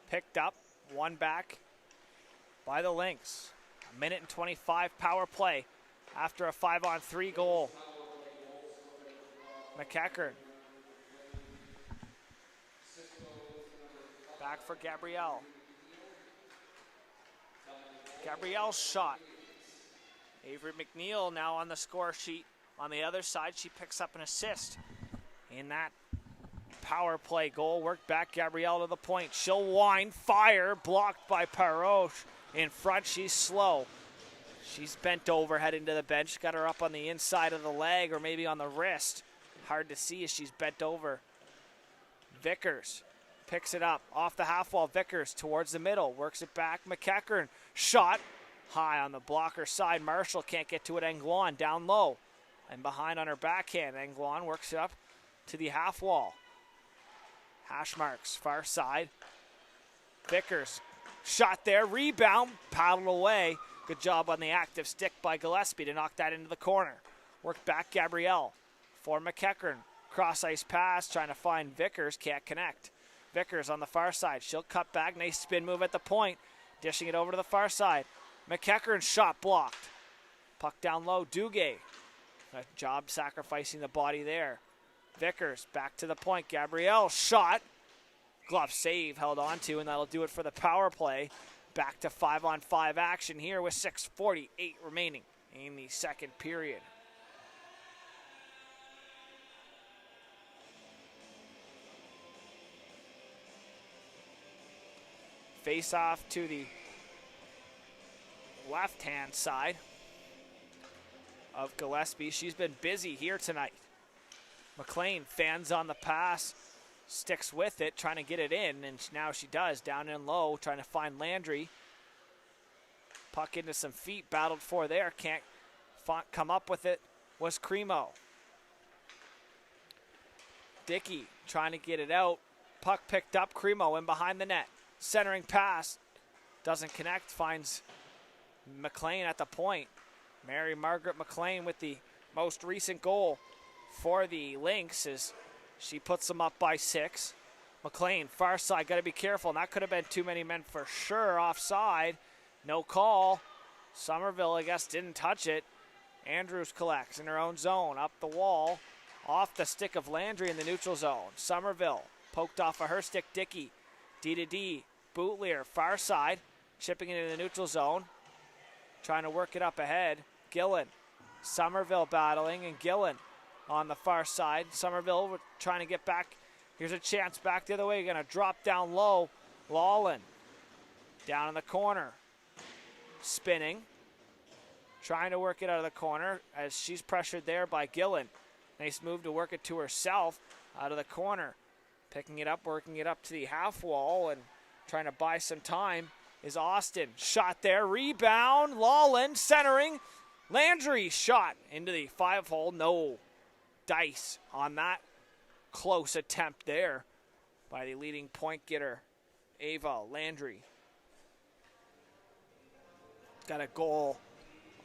Picked up, one back by the Lynx. 1:25 power play after a 5-on-3 goal. McEachern. Back for Gabrielle. Gabrielle's shot. Avery McNeil now on the score sheet. On the other side, she picks up an assist in that power play goal. Work back Gabrielle to the point. She'll wind, fire, blocked by Paroche. In front, she's slow. She's bent over, heading to the bench. Got her up on the inside of the leg or maybe on the wrist. Hard to see as she's bent over. Vickers picks it up off the half wall. Vickers towards the middle, works it back. McEachern shot high on the blocker side. Marshall can't get to it. Nguyen down low and behind on her backhand. Nguyen works it up to the half wall. Hash marks, far side. Vickers, shot there, rebound, paddled away. Good job on the active stick by Gillespie to knock that into the corner. Work back Gabrielle for McEachern. Cross ice pass, trying to find Vickers, can't connect. Vickers on the far side, she'll cut back, nice spin move at the point. Dishing it over to the far side. McEachern shot blocked. Puck down low, Duguay A job sacrificing the body there. Vickers back to the point. Gabrielle shot. Glove save held on to, and that'll do it for the power play. Back to 5-on-5 action here with 6:48 remaining in the second period. Face off to the left-hand side of Gillespie. She's been busy here tonight. McLean fans on the pass, sticks with it, trying to get it in, and now she does. Down and low, trying to find Landry. Puck into some feet, battled for there. Can't come up with it, was Cremo. Dickey trying to get it out. Puck picked up, Cremo in behind the net. Centering pass, doesn't connect, finds McLean at the point. Mary Margaret McLean with the most recent goal for the Lynx as she puts them up by 6. McLean, far side, got to be careful. And that could have been too many men for sure. Offside, no call. Somerville, I guess, didn't touch it. Andrews collects in her own zone, up the wall, off the stick of Landry in the neutral zone. Somerville poked off of her stick, Dickey. D to D, Bootleer, far side, chipping it in the neutral zone. Trying to work it up ahead. Gillen, Somerville battling, and Gillen on the far side. Somerville trying to get back. Here's a chance back the other way. Going to drop down low. Lawlin down in the corner. Spinning. Trying to work it out of the corner as she's pressured there by Gillen. Nice move to work it to herself out of the corner. Picking it up, working it up to the half wall and trying to buy some time is Austin. Shot there, rebound, Lawlin centering. Landry shot into the 5-hole, no dice on that close attempt there by the leading point getter, Ava Landry. Got a goal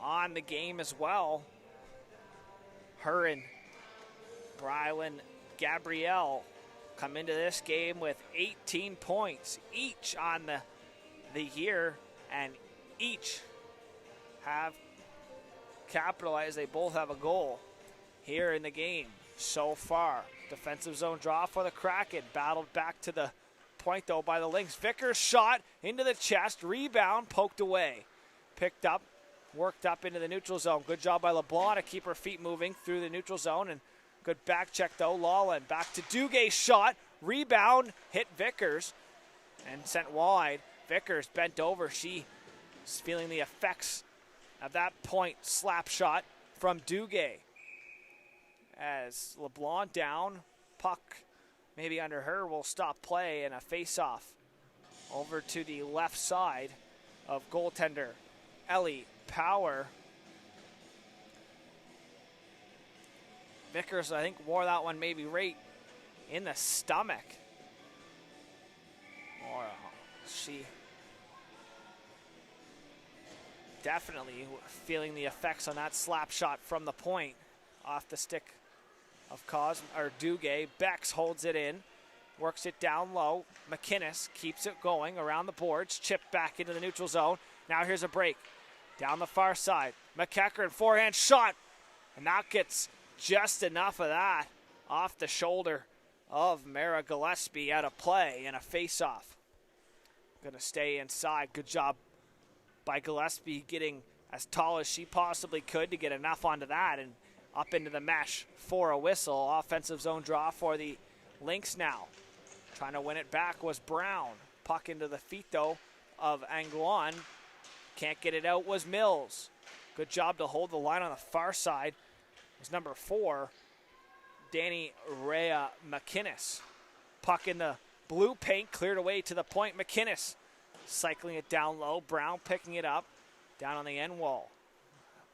on the game as well. Her and Rylan Gabrielle come into this game with 18 points each on the year, and each have capitalized. They both have a goal here in the game so far. Defensive zone draw for the Kraken. Battled back to the point, though, by the Lynx. Vickers shot into the chest. Rebound poked away. Picked up, worked up into the neutral zone. Good job by LeBlanc to keep her feet moving through the neutral zone. And good back check, though. Lawlin back to Duguay. Shot. Rebound. Hit Vickers and sent wide. Vickers bent over. She is feeling the effects of that point slap shot from Duguay. As LeBlanc down, puck maybe under her will stop play, and a face-off over to the left side of goaltender Ellie Power. Vickers, I think, wore that one maybe right in the stomach. Or she definitely feeling the effects on that slap shot from the point off the stick of Duguay. Bex holds it in, works it down low. McInnes keeps it going around the boards, chipped back into the neutral zone. Now here's a break down the far side. McEachern forehand shot, and that gets just enough of that off the shoulder of Mara Gillespie out of play and a face-off. Going to stay inside. Good job by Gillespie getting as tall as she possibly could to get enough onto that and up into the mesh for a whistle. Offensive zone draw for the Lynx now. Trying to win it back was Brown. Puck into the feet, though, of Anglois. Can't get it out was Mills. Good job to hold the line on the far side. It was number 4, Danny Rhea McInnes. Puck in the blue paint, cleared away to the point. McInnes cycling it down low. Brown picking it up down on the end wall.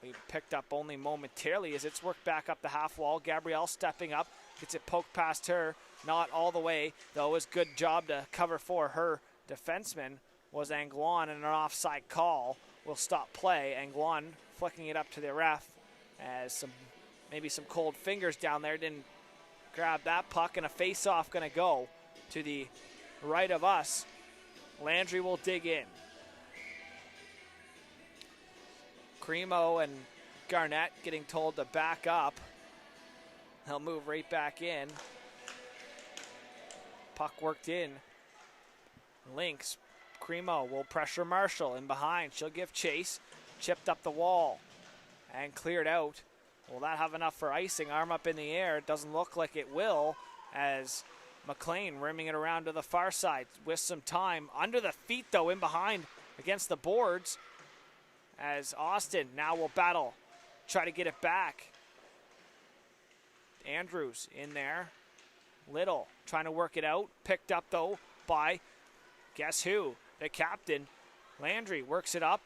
We picked up only momentarily as it's worked back up the half wall. Gabrielle stepping up, gets it poked past her. Not all the way, though. It was a good job to cover for her defenseman was Anglois, and an offside call will stop play. Anglois flicking it up to the ref as maybe some cold fingers down there didn't grab that puck, and a face-off going to go to the right of us. Landry will dig in. Cremo and Garnett getting told to back up. He'll move right back in. Puck worked in. Lynx. Cremo will pressure Marshall in behind. She'll give chase. Chipped up the wall and cleared out. Will that have enough for icing? Arm up in the air. It doesn't look like it will, as McLean rimming it around to the far side with some time. Under the feet, though, in behind against the boards, as Austin now will battle. Try to get it back. Andrews in there. Little trying to work it out. Picked up, though, by guess who? The captain. Landry works it up.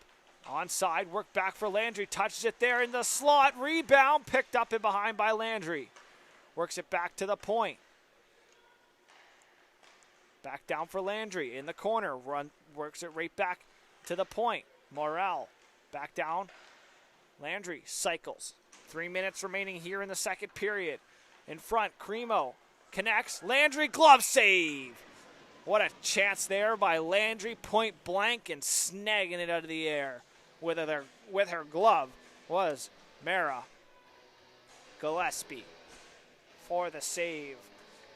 Onside, work back for Landry. Touches it there in the slot. Rebound picked up and behind by Landry. Works it back to the point. Back down for Landry in the corner. Works it right back to the point. Morel back down. Landry cycles. 3 minutes remaining here in the second period. In front, Cremo connects. Landry, glove save. What a chance there by Landry, point blank, and snagging it out of the air with her glove was Mara Gillespie for the save.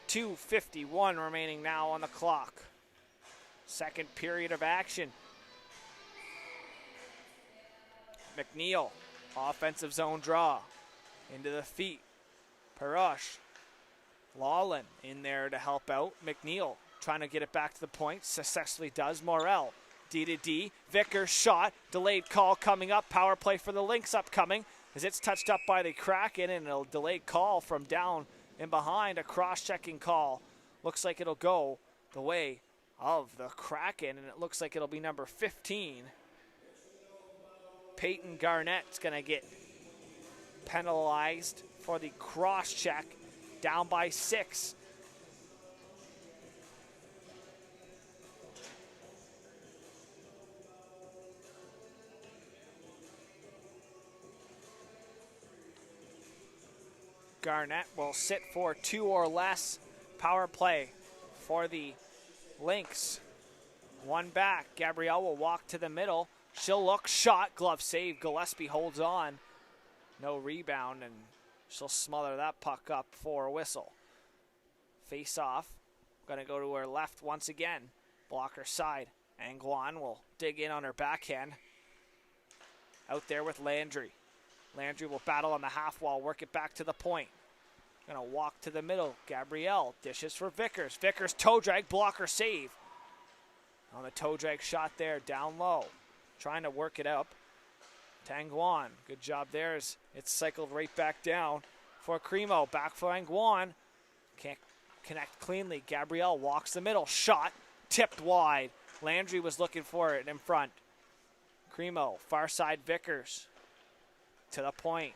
2:51 remaining now on the clock. Second period of action. McNeil, offensive zone draw. Into the feet. Parosh. Lawlin in there to help out. McNeil trying to get it back to the point. Successfully does. Morel. D to D. Vickers shot. Delayed call coming up. Power play for the Lynx upcoming as it's touched up by the Kraken, and a delayed call from down in behind. A cross-checking call. Looks like it'll go the way of the Kraken, and it looks like it'll be number 15. Peyton Garnett's going to get penalized for the cross-check. Down by 6. Garnett will sit for 2 or less. Power play for the Lynx. One back. Gabrielle will walk to the middle. She'll look. Shot. Glove save. Gillespie holds on. No rebound, and she'll smother that puck up for a whistle. Face off. Going to go to her left once again. Blocker side. Anguan will dig in on her backhand. Out there with Landry. Landry will battle on the half wall, work it back to the point. Going to walk to the middle. Gabrielle dishes for Vickers. Vickers toe drag, blocker save. On the toe drag shot there, down low. Trying to work it up. Tanguan, good job there as it's cycled right back down for Cremo. Back for Anguan. Can't connect cleanly. Gabrielle walks the middle. Shot, tipped wide. Landry was looking for it in front. Cremo, far side Vickers. To the point.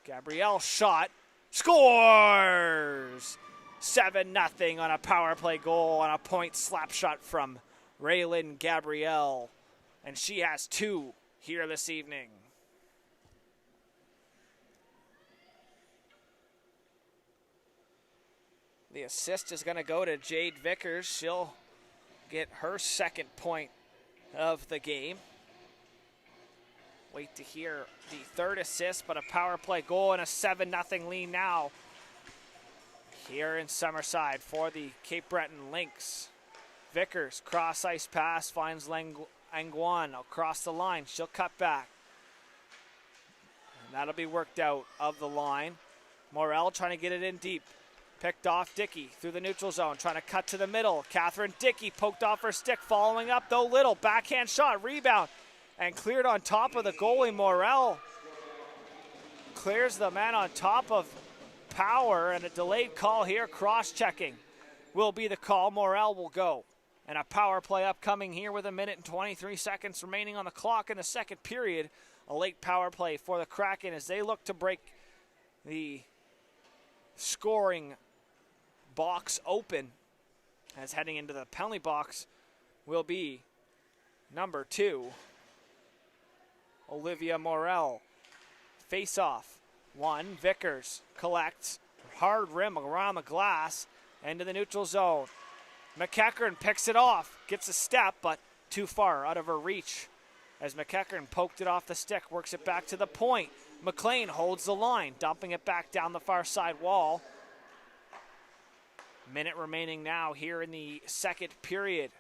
Gabrielle shot. Scores! 7-0 on a power play goal on a point slap shot from Raylan Gabrielle. And she has 2 here this evening. The assist is going to go to Jade Vickers. She'll get her second point of the game. Wait to hear the third assist, but a power play goal and a 7-0 lead now here in Summerside for the Cape Breton Lynx. Vickers, cross ice pass, finds Anguan across the line. She'll cut back. And that'll be worked out of the line. Morel trying to get it in deep. Picked off Dickey through the neutral zone, trying to cut to the middle. Catherine Dickey poked off her stick, following up though Little. Backhand shot, rebound. And cleared on top of the goalie. Morel clears the man on top of Power, and a delayed call here. Cross-checking will be the call. Morel will go. And a power play upcoming here with 1 minute and 23 seconds remaining on the clock in the second period. A late power play for the Kraken as they look to break the scoring box open, as heading into the penalty box will be number 2. Olivia Morel. Face off. 1. Vickers collects. Hard rim around the glass. Into the neutral zone. McEachern picks it off. Gets a step, but too far out of her reach. As McEachern poked it off the stick. Works it back to the point. McLean holds the line, dumping it back down the far side wall. Minute remaining now here in the second period.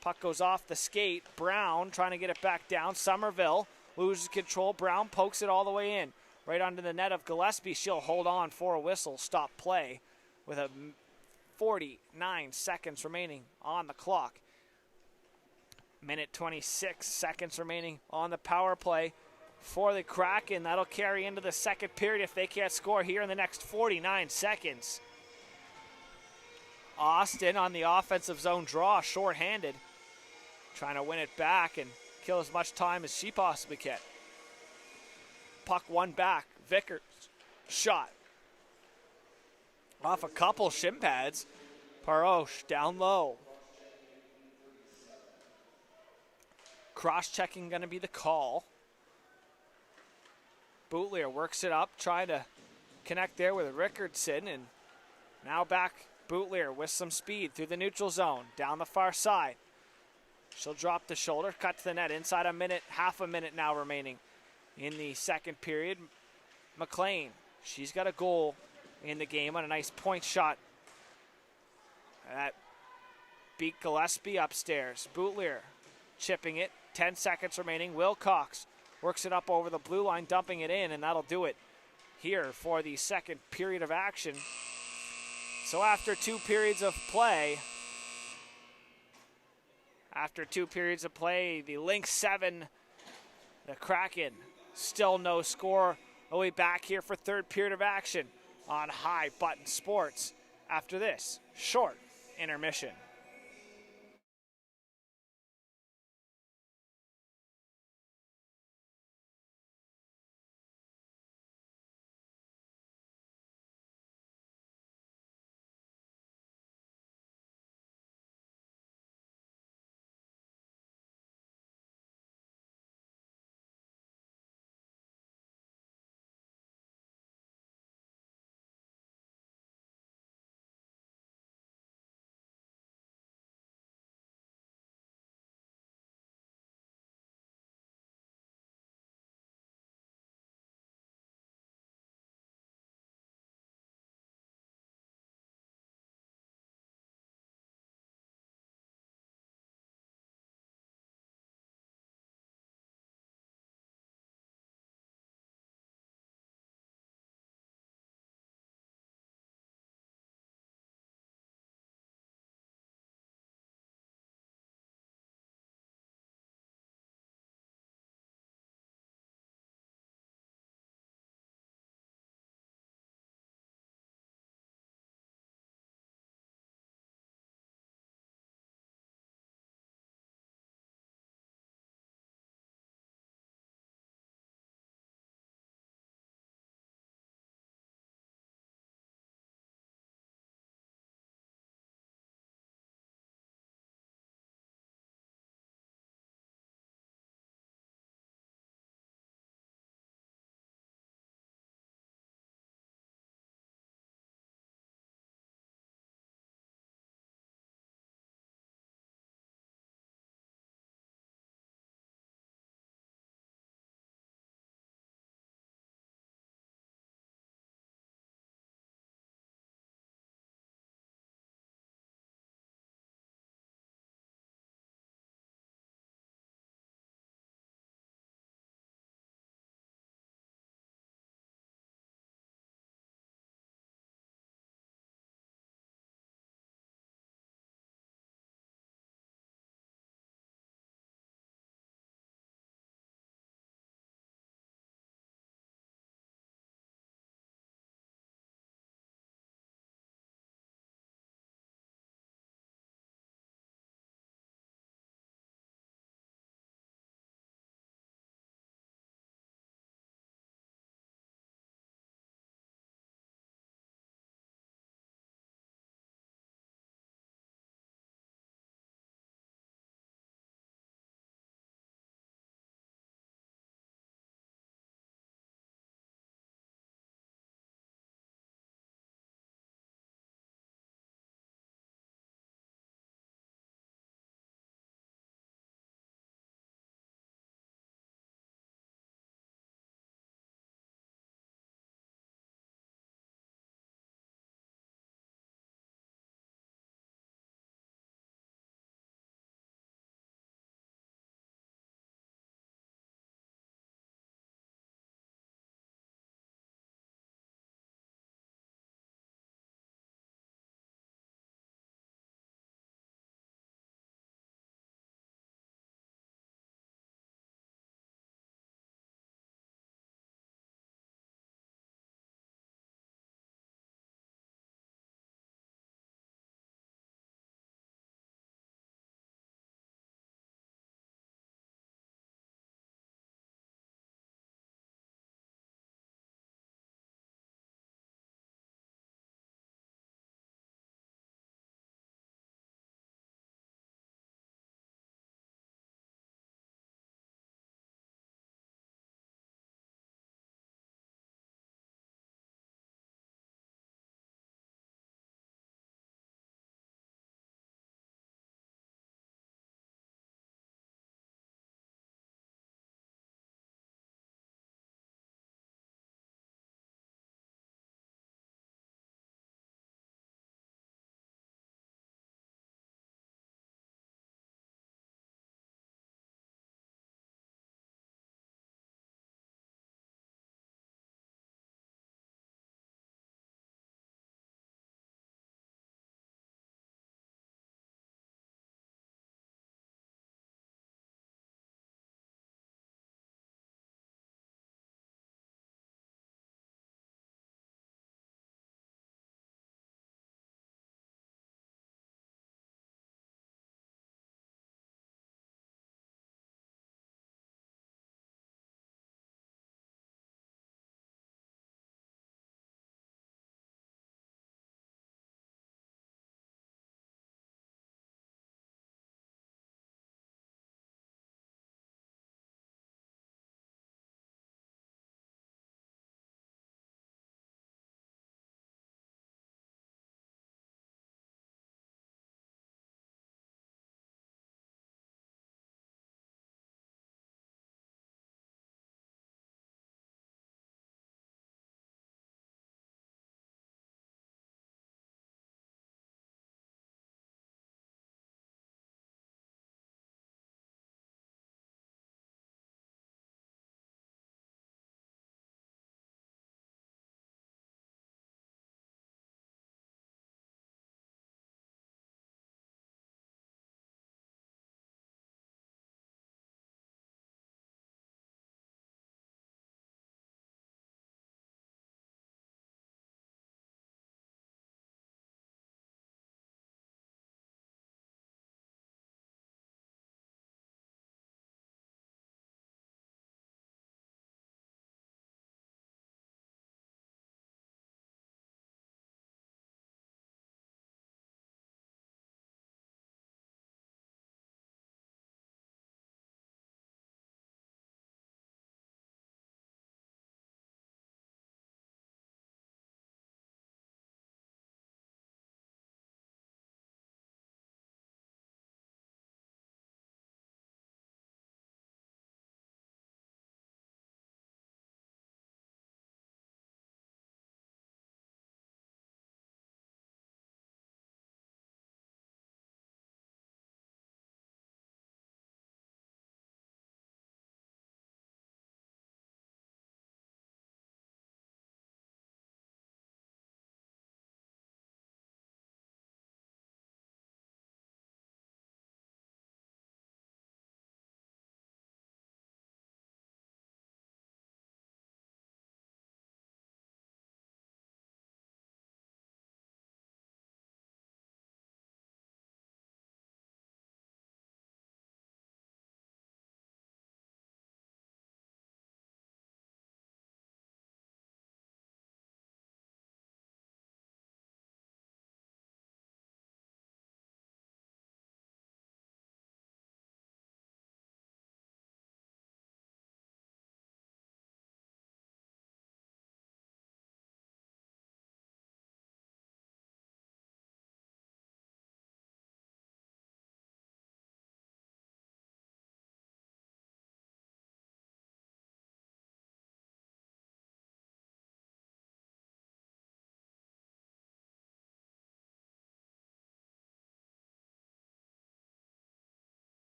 Puck goes off the skate. Brown trying to get it back down. Somerville loses control. Brown pokes it all the way in. Right onto the net of Gillespie. She'll hold on for a whistle. Stop play with a 49 seconds remaining on the clock. Minute 26 seconds remaining on the power play for the Kraken. That'll carry into the second period if they can't score here in the next 49 seconds. Austin on the offensive zone draw, shorthanded, trying to win it back and kill as much time as she possibly can. Puck won back. Vickers shot off a couple shin pads. Paroche down low. Cross-checking going to be the call. Bootlier works it up, trying to connect there with Rickardson, and now back Bootlier with some speed through the neutral zone, down the far side. She'll drop the shoulder, cut to the net, inside a minute, half a minute now remaining in the second period. McLean, she's got a goal in the game on a nice point shot. That beat Gillespie upstairs. Bootlier chipping it, 10 seconds remaining. Wilcox works it up over the blue line, dumping it in, and that'll do it here for the second period of action. So after two periods of play, the Lynx 7, the Kraken, still no score. We'll be back here for third period of action on High Button Sports after this short intermission.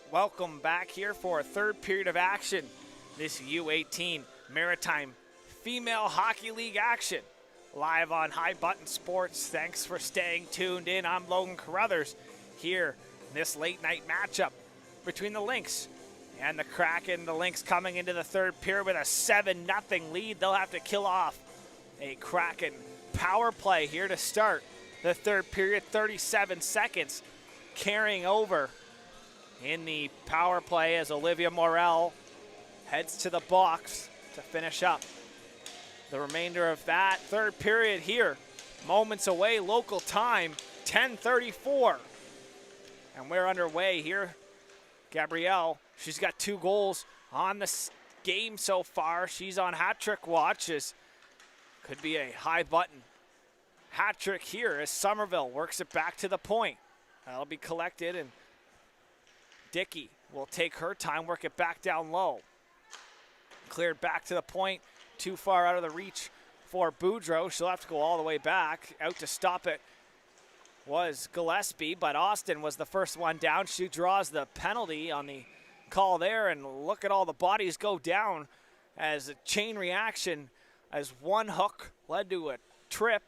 Welcome back here for a third period of action. This U18 Maritime Female Hockey League action. Live on High Button Sports. Thanks for staying tuned in. I'm Logan Carruthers here in this late night matchup between the Lynx and the Kraken. The Lynx coming into the third period with a 7-0 lead. They'll have to kill off a Kraken power play here to start the third period. 37 seconds carrying over in the power play as Olivia Morel heads to the box to finish up the remainder of that third period here. Moments away, local time, 10:34. And we're underway here. Gabrielle, she's got 2 goals on the game so far. She's on hat trick watch. Could be a high button hat trick here as Somerville works it back to the point. That'll be collected, and Dickey will take her time, work it back down low. Cleared back to the point, too far out of the reach for Boudreau. She'll have to go all the way back. Out to stop it was Gillespie, but Austin was the first one down. She draws the penalty on the call there, and look at all the bodies go down as a chain reaction, as one hook led to a trip,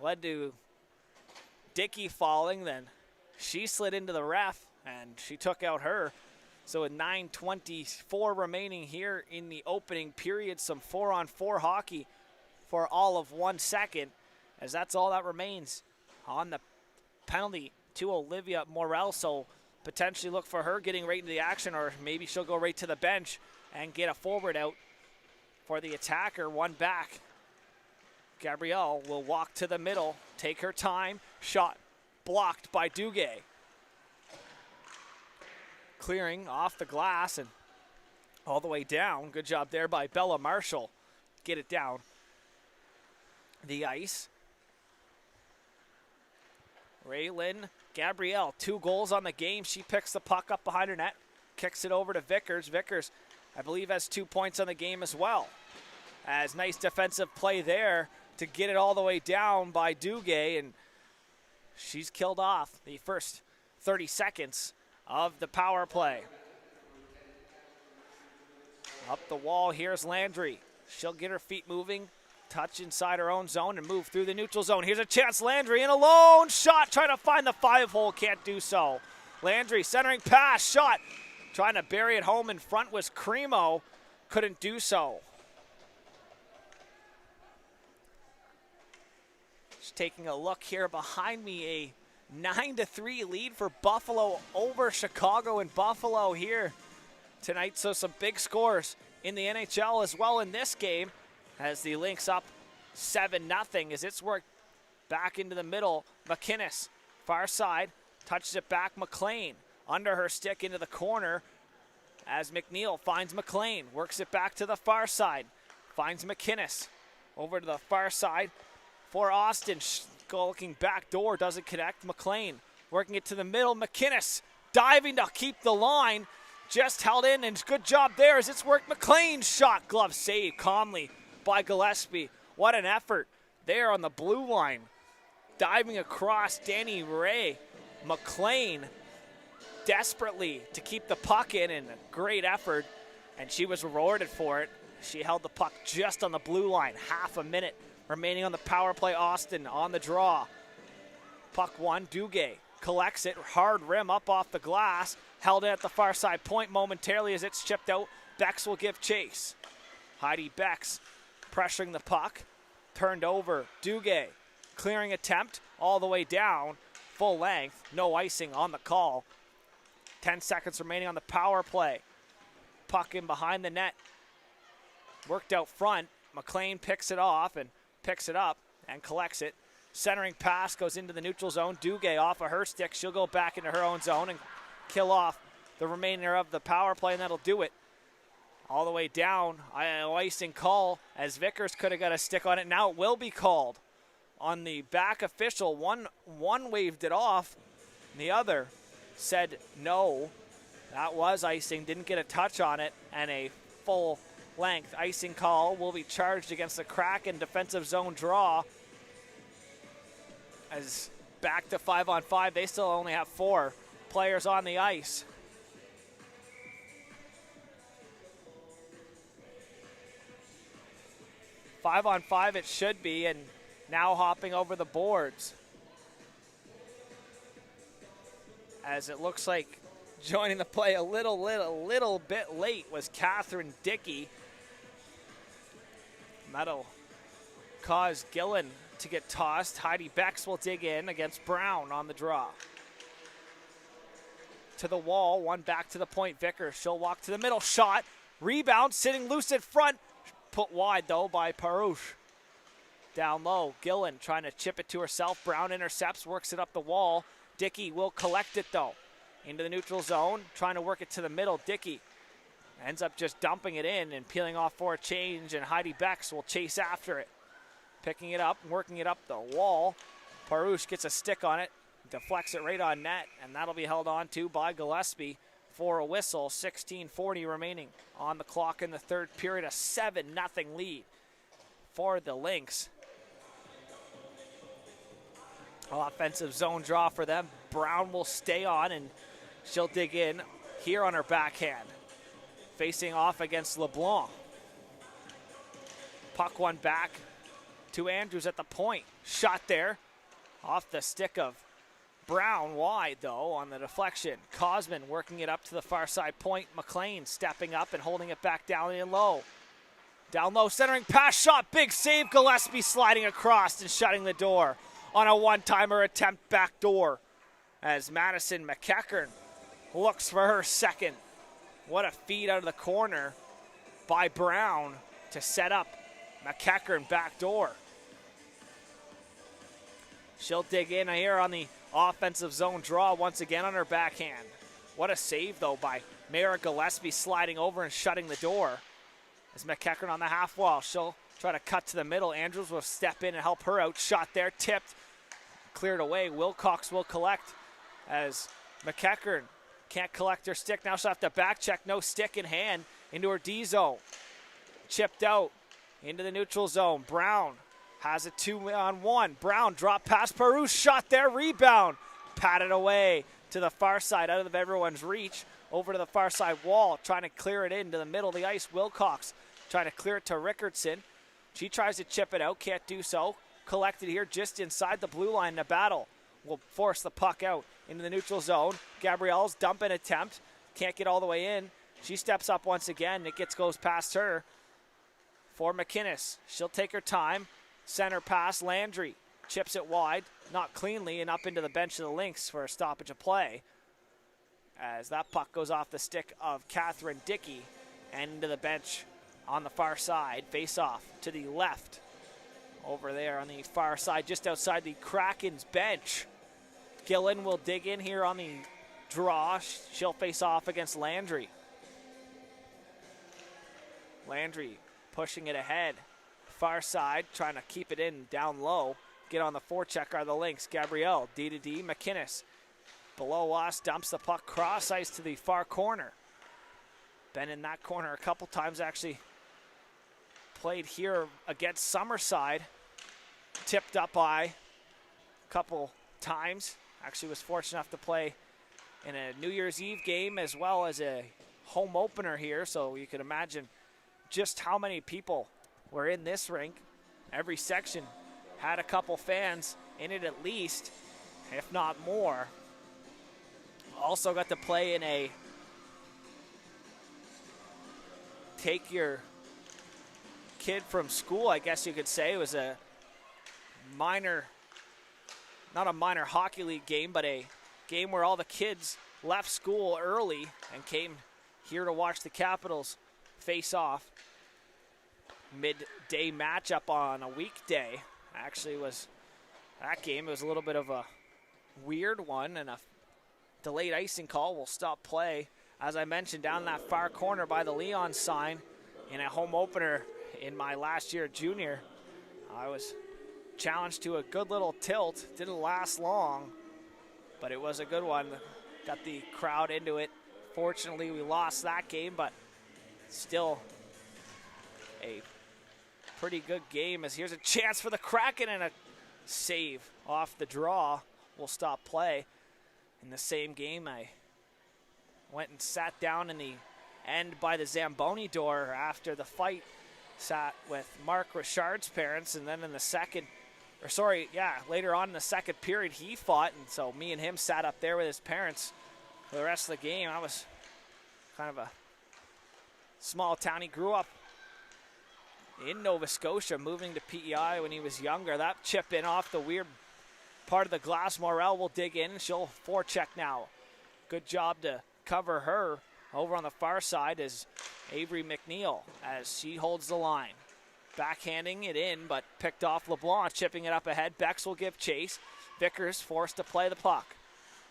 led to Dickey falling, then she slid into the ref, and she took out her. So with 9:24 remaining here in the opening period, some 4-on-4 hockey for all of 1 second, as that's all that remains on the penalty to Olivia Morel. So potentially look for her getting right into the action, or maybe she'll go right to the bench and get a forward out for the attacker. One back. Gabrielle will walk to the middle, take her time. Shot blocked by Duguay. Clearing off the glass and all the way down. Good job there by Bella Marshall. Get it down the ice. Raylan Gabrielle, 2 goals on the game. She picks the puck up behind her net, kicks it over to Vickers. Vickers, I believe, has 2 points on the game as well. As nice defensive play there to get it all the way down by Duguay, and she's killed off the first 30 seconds of the power play. Up the wall, here's Landry. She'll get her feet moving, touch inside her own zone and move through the neutral zone. Here's a chance, Landry in a lone shot, trying to find the 5-hole, can't do so. Landry centering pass, shot, trying to bury it home in front was Cremo, couldn't do so. Just taking a look here behind me, a 9-3 lead for Buffalo over Chicago and Buffalo here tonight. So some big scores in the NHL as well in this game, as the Lynx up 7-0 as it's worked back into the middle. McInnes, far side, touches it back. McLean under her stick into the corner as McNeil finds McLean, works it back to the far side, finds McInnes over to the far side for Austin. Looking back door, doesn't connect. McLean working it to the middle. McInnes diving to keep the line. Just held in, and good job there as it's worked. McLean's shot, glove save calmly by Gillespie. What an effort there on the blue line. Diving across Danny Ray. McLean desperately to keep the puck in, and a great effort, and she was rewarded for it. She held the puck just on the blue line. Half a minute remaining on the power play. Austin on the draw. Puck one, Duguay collects it. Hard rim up off the glass. Held in at the far side point momentarily as it's chipped out. Bex will give chase. Heidi Bex pressuring the puck. Turned over. Duguay clearing attempt all the way down. Full length. No icing on the call. 10 seconds remaining on the power play. Puck in behind the net. Worked out front. McLean picks it off and picks it up and collects it. Centering pass goes into the neutral zone. Duguay off of her stick. She'll go back into her own zone and kill off the remainder of the power play, and that'll do it. All the way down, icing call as Vickers could have got a stick on it. Now it will be called on the back official. One waved it off, and the other said no. That was icing, didn't get a touch on it, and a full length icing call will be charged against the Kraken defensive zone draw. As back to 5-on-5, they still only have 4 players on the ice. 5-on-5 it should be, and now hopping over the boards. As it looks like joining the play a little bit late was Catherine Dickey. That'll cause Gillen to get tossed. Heidi Becks will dig in against Brown on the draw. To the wall, one back to the point. Vickers, she'll walk to the middle. Shot, rebound, sitting loose in front. Put wide though by Parouche. Down low, Gillen trying to chip it to herself. Brown intercepts, works it up the wall. Dickey will collect it though. Into the neutral zone, trying to work it to the middle. Dickey ends up just dumping it in and peeling off for a change, and Heidi Becks will chase after it. Picking it up, working it up the wall. Parouche gets a stick on it, deflects it right on net, and that'll be held on to by Gillespie for a whistle. 16:40 remaining on the clock in the third period. A 7-0 lead for the Lynx. Offensive zone draw for them. Brown will stay on, and she'll dig in here on her backhand. Facing off against LeBlanc. Puck one back to Andrews at the point. Shot there off the stick of Brown, wide though on the deflection. Cosman working it up to the far side point. McLean stepping up and holding it back down in low. Down low, centering pass shot, big save. Gillespie sliding across and shutting the door on a one-timer attempt back door as Madison McEachern looks for her second. What a feed out of the corner by Brown to set up McEachern back door. She'll dig in here on the offensive zone draw once again on her backhand. What a save though by Mara Gillespie, sliding over and shutting the door. As McEachern on the half wall, she'll try to cut to the middle. Andrews will step in and help her out. Shot there, tipped, cleared away. Wilcox will collect as McEachern can't collect her stick. Now she'll have to back check, no stick in hand, into her D zone. Chipped out into the neutral zone. Brown has a 2-on-1. Brown drop past Parouche, shot there, rebound. Patted away to the far side, out of everyone's reach. Over to the far side wall, trying to clear it into the middle of the ice. Wilcox trying to clear it to Rickardson. She tries to chip it out, can't do so. Collected here just inside the blue line. The battle will force the puck out into the neutral zone. Gabrielle's dumping attempt, can't get all the way in. She steps up once again. It goes past her for McInnes. She'll take her time. Center pass, Landry chips it wide, not cleanly, and up into the bench of the Lynx for a stoppage of play. As that puck goes off the stick of Catherine Dickey and into the bench on the far side. Face off to the left. Over there on the far side, just outside the Kraken's bench. Gillen will dig in here on the draw. She'll face off against Landry. Landry pushing it ahead. Far side, trying to keep it in down low. Get on the forecheck are the Lynx. Gabrielle, D to D, McInnes. Below us, dumps the puck cross ice to the far corner. Been in that corner a couple times, actually played here against Summerside. Tipped up by a couple times. Actually was fortunate enough to play in a New Year's Eve game as well as a home opener here, so you can imagine just how many people were in this rink. Every section had a couple fans in it at least, if not more. Also got to play in a take your kid from school, I guess you could say. It was a minor, not a minor hockey league game, but a game where all the kids left school early and came here to watch the Capitals face off. Midday matchup on a weekday. Actually was that game. It was a little bit of a weird one, and a delayed icing call will stop play. As I mentioned, down in that far corner by the Leon sign in a home opener in my last year junior, I was challenged to a good little tilt. Didn't last long, but it was a good one. Got the crowd into it. Fortunately, we lost that game, but still a pretty good game, as here's a chance for the Kraken, and a save off the draw will stop play. In the same game, I went and sat down in the end by the Zamboni door after the fight sat with Mark Richard's parents, and then in the later on in the second period, he fought, and so me and him sat up there with his parents for the rest of the game. I was kind of a small town. He grew up in Nova Scotia, moving to PEI when he was younger. That chip in off the weird part of the glass. Morel will dig in, and she'll forecheck now. Good job to cover her. Over on the far side is Avery McNeil as she holds the line. Backhanding it in, but picked off LeBlanc, chipping it up ahead. Bex will give chase. Vickers forced to play the puck.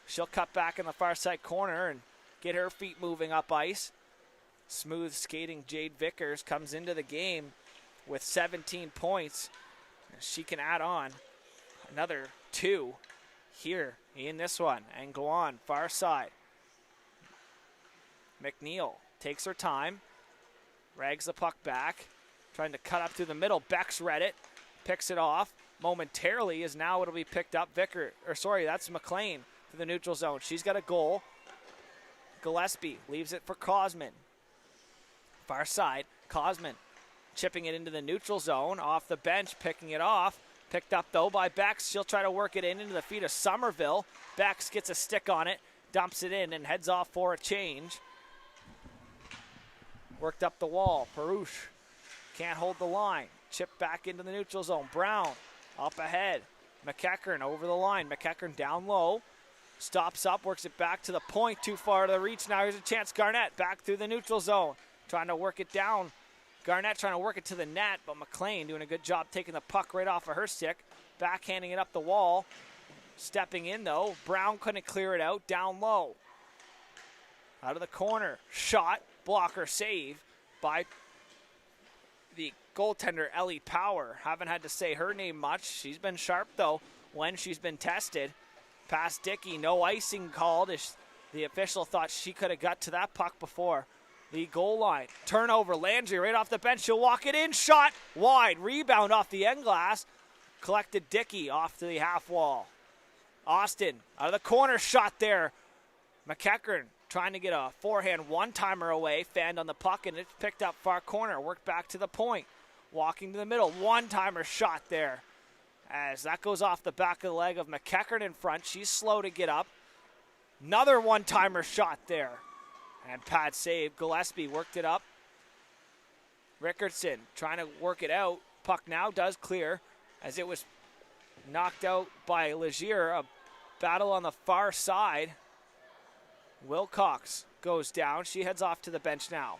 She'll cut back in the far side corner and get her feet moving up ice. Smooth skating Jade Vickers comes into the game with 17 points. She can add on another 2 here in this one and go on far side. McNeil takes her time, rags the puck back, trying to cut up through the middle. Bex read it, picks it off momentarily, as now it'll be picked up. That's McLean to the neutral zone. She's got a goal. Gillespie leaves it for Cosman. Far side, Cosman chipping it into the neutral zone, off the bench, picking it off. Picked up, though, by Bex. She'll try to work it into the feet of Somerville. Bex gets a stick on it, dumps it in, and heads off for a change. Worked up the wall. Perouche can't hold the line. Chip back into the neutral zone. Brown up ahead. McEachern over the line. McEachern down low. Stops up, works it back to the point. Too far to the reach. Now here's a chance. Garnett back through the neutral zone. Trying to work it down. Garnett trying to work it to the net, but McLean doing a good job taking the puck right off of her stick. Backhanding it up the wall. Stepping in, though. Brown couldn't clear it out. Down low. Out of the corner. Shot. Blocker save by the goaltender, Ellie Power. Haven't had to say her name much. She's been sharp, though, when she's been tested. Past Dickey. No icing called. The official thought she could have got to that puck before the goal line. Turnover. Landry right off the bench. She'll walk it in. Shot wide. Rebound off the end glass. Collected Dickey off to the half wall. Austin out of the corner. Shot there. McEachern trying to get a forehand one-timer away. Fanned on the puck, and it's picked up far corner. Worked back to the point. Walking to the middle. One-timer shot there. As that goes off the back of the leg of McEachern in front. She's slow to get up. Another one-timer shot there. And pad save. Gillespie worked it up. Rickardson trying to work it out. Puck now does clear as it was knocked out by Legier. A battle on the far side. Wilcox goes down. She heads off to the bench now.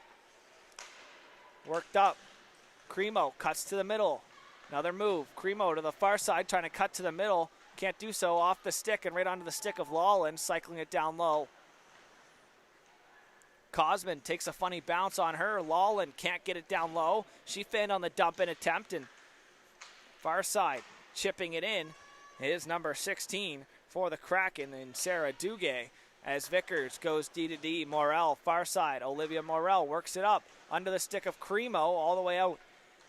Worked up. Cremo cuts to the middle. Another move. Cremo to the far side trying to cut to the middle. Can't do so. Off the stick and right onto the stick of Lawland, cycling it down low. Cosman takes a funny bounce on her. Lawland can't get it down low. She fanned on the dump in attempt, and far side chipping it in is number 16 for the Kraken in Sarah Duguay. As Vickers goes D to D. Morel, far side. Olivia Morel works it up under the stick of Cremo all the way out.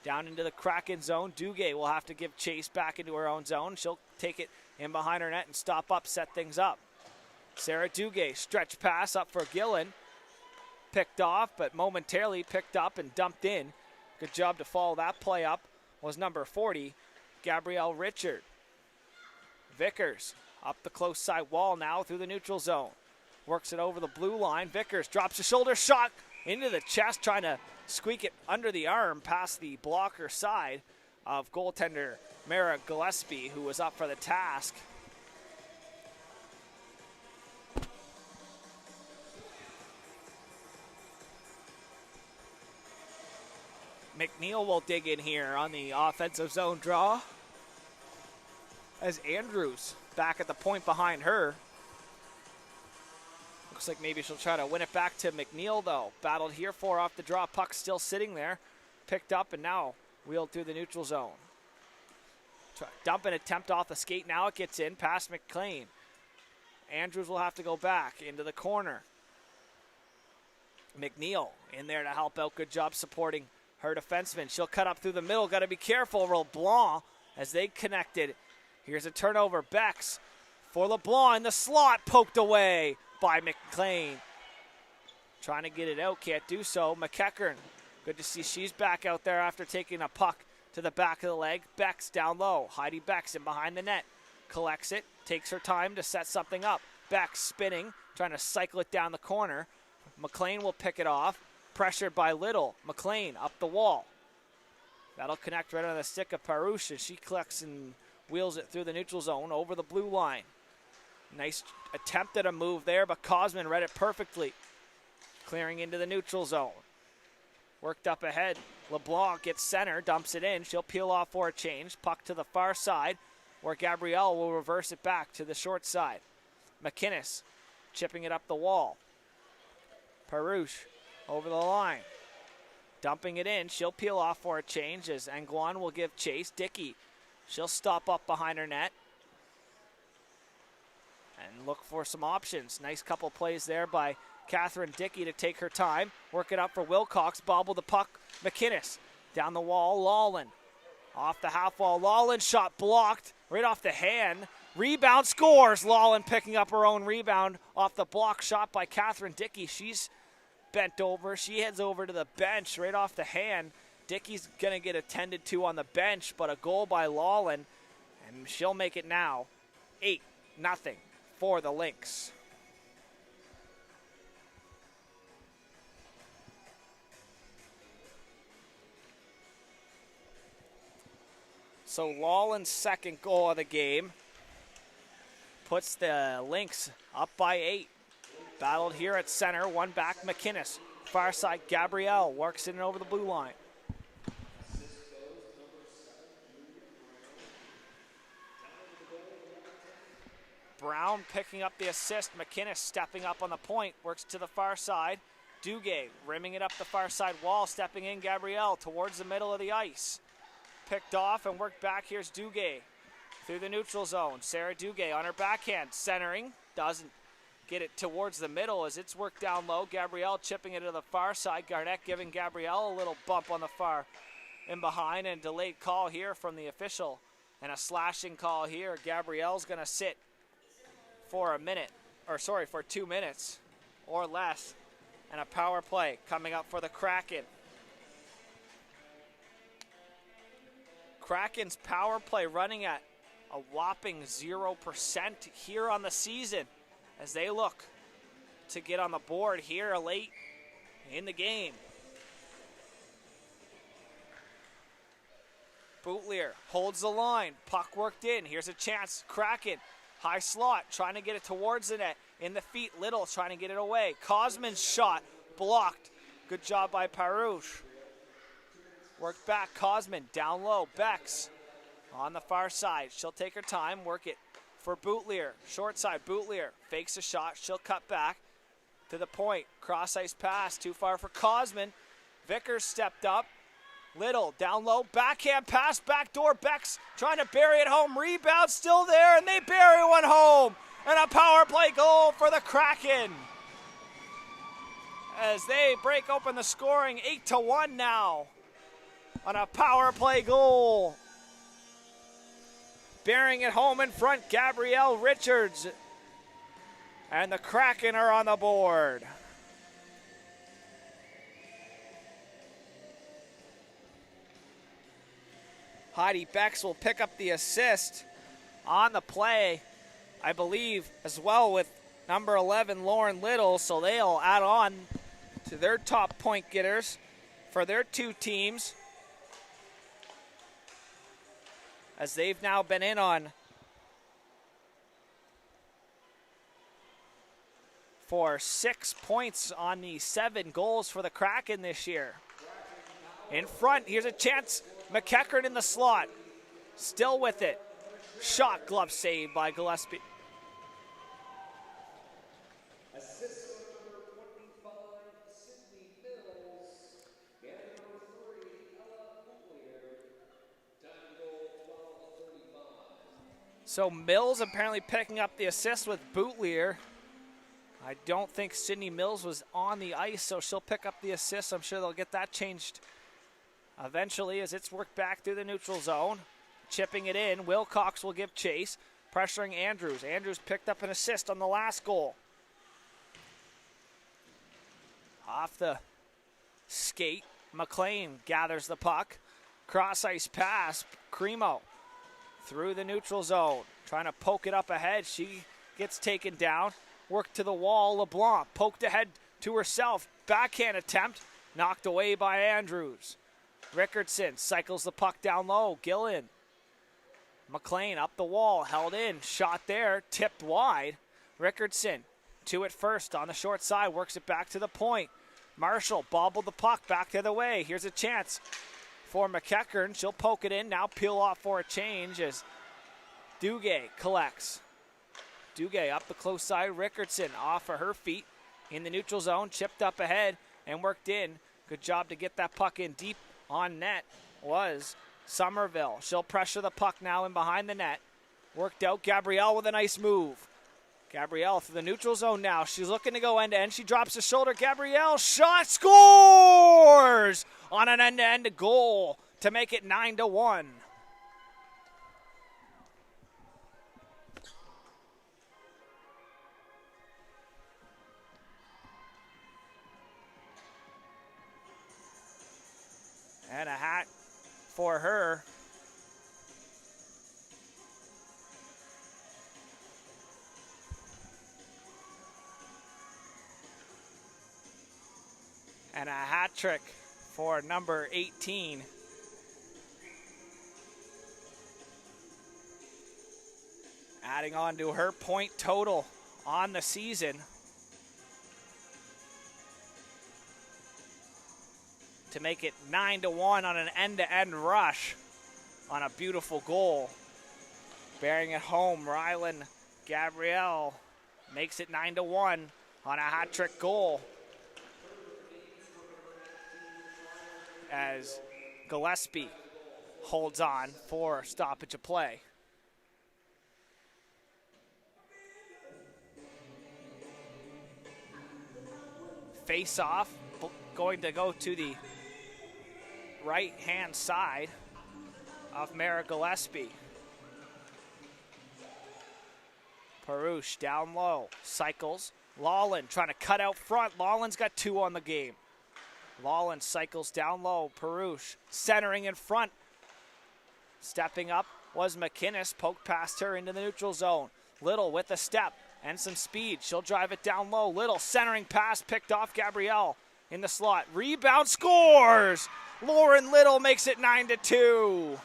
Down into the Kraken zone. Duguay will have to give chase back into her own zone. She'll take it in behind her net and stop up, set things up. Sarah Duguay, stretch pass up for Gillen. Picked off, but momentarily picked up and dumped in. Good job to follow that play up was number 40, Gabrielle Richard. Vickers up the close side wall now through the neutral zone. Works it over the blue line. Vickers drops a shoulder shot into the chest, trying to squeak it under the arm past the blocker side of goaltender Mara Gillespie, who was up for the task. McNeil will dig in here on the offensive zone draw. As Andrews back at the point behind her. Looks like maybe she'll try to win it back to McNeil, though. Battled here for off the draw. Puck still sitting there. Picked up and now wheeled through the neutral zone. Dump and attempt off the skate. Now it gets in past McLean. Andrews will have to go back into the corner. McNeil in there to help out. Good job supporting her defenseman. She'll cut up through the middle. Got to be careful. LeBlanc as they connected. Here's a turnover. Bex for LeBlanc in the slot. Poked away by McLean. Trying to get it out. Can't do so. McEachern. Good to see she's back out there after taking a puck to the back of the leg. Bex down low. Heidi Bex in behind the net. Collects it. Takes her time to set something up. Bex spinning. Trying to cycle it down the corner. McLean will pick it off. Pressured by Little. McLean up the wall. That'll connect right on the stick of Parouche. She collects and wheels it through the neutral zone over the blue line. Nice attempt at a move there, but Cosman read it perfectly. Clearing into the neutral zone. Worked up ahead. LeBlanc gets center, dumps it in. She'll peel off for a change. Puck to the far side, where Gabrielle will reverse it back to the short side. McInnes chipping it up the wall. Parouche over the line. Dumping it in. She'll peel off for a change as Anguan will give chase. Dickey, she'll stop up behind her net and look for some options. Nice couple plays there by Catherine Dickey to take her time. Work it up for Wilcox. Bobble the puck. McInnes down the wall. Lawlin off the half wall. Lawlin shot blocked right off the hand. Rebound, scores. Lawlin picking up her own rebound off the block shot by Catherine Dickey. She's bent over. She heads over to the bench right off the hand. Dickey's going to get attended to on the bench, but a goal by Lawlin, and she'll make it now 8-0 for the Lynx. So Lawlin's second goal of the game puts the Lynx up by 8. Battled here at center, one back, McInnes. Far side, Gabrielle works in over the blue line. Brown picking up the assist. McInnes stepping up on the point, works to the far side. Duguay rimming it up the far side wall, stepping in Gabrielle towards the middle of the ice. Picked off and worked back. Here's Duguay through the neutral zone. Sarah Duguay on her backhand, centering, doesn't get it towards the middle as it's worked down low. Gabrielle chipping it to the far side. Garnett giving Gabrielle a little bump on the far in behind, and delayed call here from the official and a slashing call here. Gabrielle's going to sit for for 2 minutes or less, and a power play coming up for the Kraken. Kraken's power play running at a whopping 0% here on the season as they look to get on the board here late in the game. Boutlier holds the line. Puck worked in. Here's a chance. Kraken, high slot, trying to get it towards the net. In the feet, Little trying to get it away. Cosman's shot blocked. Good job by Parouche. Worked back. Cosman down low. Bex on the far side. She'll take her time. Work it for Boutlier. Short side. Boutlier fakes a shot. She'll cut back to the point. Cross ice pass. Too far for Cosman. Vickers stepped up. Little down low. Backhand pass. Backdoor. Bex trying to bury it home. Rebound still there, and they bury one home. And a power play goal for the Kraken as they break open the scoring. 8-1 now on a power play goal. Bearing it home in front, Gabrielle Richards. And the Kraken are on the board. Heidi Bex will pick up the assist on the play, I believe, as well with number 11, Lauren Little. So they'll add on to their top point getters for their two teams, as they've now been in on for 6 points on the 7 goals for the Kraken this year. In front, here's a chance. McEachern in the slot. Still with it. Shot, glove save by Gillespie. Assist number 25, Sydney Mills. And number 3, Ella Boutlier. Time goal 12:35. So Mills apparently picking up the assist with Boutlier. I don't think Sydney Mills was on the ice, so she'll pick up the assist. I'm sure they'll get that changed eventually as it's worked back through the neutral zone. Chipping it in. Wilcox will give chase. Pressuring Andrews. Andrews picked up an assist on the last goal. Off the skate McLean gathers the puck. Cross ice pass. Cremo through the neutral zone. Trying to poke it up ahead. She gets taken down. Work to the wall. LeBlanc poked ahead to herself. Backhand attempt. Knocked away by Andrews. Rickardson cycles the puck down low. Gillen. McLean up the wall. Held in. Shot there. Tipped wide. Rickardson to it first on the short side. Works it back to the point. Marshall bobbled the puck back the other way. Here's a chance for McEachern. She'll poke it in. Now peel off for a change as Duguay collects. Duguay up the close side. Rickardson off of her feet in the neutral zone. Chipped up ahead and worked in. Good job to get that puck in deep on net was Somerville. She'll pressure the puck now in behind the net. Worked out. Gabrielle with a nice move. Gabrielle through the neutral zone now. She's looking to go end-to-end. She drops the shoulder. Gabrielle shot, scores on an end-to-end goal to make it 9-1. And a hat for her. And a hat trick for number 18. Adding on to her point total on the season. To make it 9-1 on an end-to-end rush on a beautiful goal. Bearing it home, Rylan Gabrielle makes it 9-1 on a hat trick goal. As Gillespie holds on for stoppage of play. Face off, going to go to the right-hand side of Mara Gillespie. Perush down low, cycles. Lawland trying to cut out front. Lawland's got 2 on the game. Lawland cycles down low. Perush centering in front. Stepping up was McInnes. Poked past her into the neutral zone. Little with a step and some speed. She'll drive it down low. Little centering pass picked off Gabrielle in the slot. Rebound, scores! Lauren Little makes it 9-2.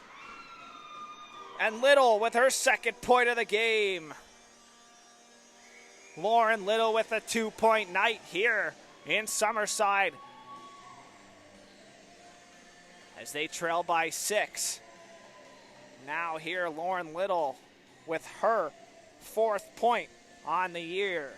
And Little with her second point of the game. Lauren Little with a 2-point night here in Summerside. As they trail by 6. Now here, Lauren Little with her 4th point on the year.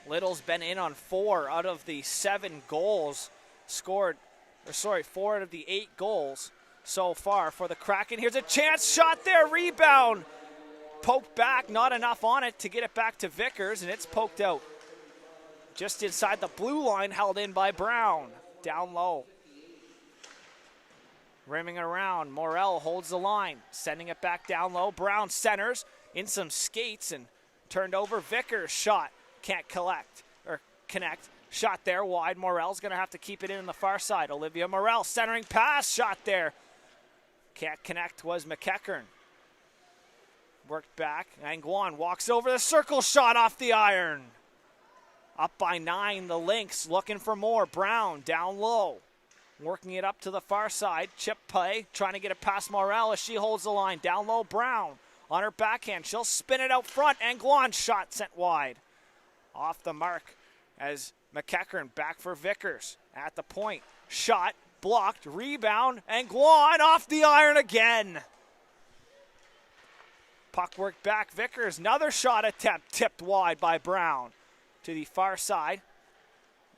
Little's been in on 4 out of the 7 goals scored, 4 out of the 8 goals so far for the Kraken. Here's a chance, shot there, rebound. Poked back, not enough on it to get it back to Vickers, and it's poked out. Just inside the blue line, held in by Brown. Down low. Rimming around, Morel holds the line, sending it back down low. Brown centers in some skates and turned over. Vickers shot, can't connect. Shot there wide. Morel's going to have to keep it in on the far side. Olivia Morel centering pass, shot there. Can't connect was McEachern. Worked back. Anguan walks over the circle, shot off the iron. Up by 9, the Lynx looking for more. Brown down low. Working it up to the far side. Chip play, trying to get it past Morel as she holds the line. Down low, Brown on her backhand. She'll spin it out front. Anguan shot sent wide. Off the mark as McEachern back for Vickers at the point. Shot, blocked, rebound. Anguan off the iron again. Puck worked back. Vickers, another shot attempt, tipped wide by Brown to the far side.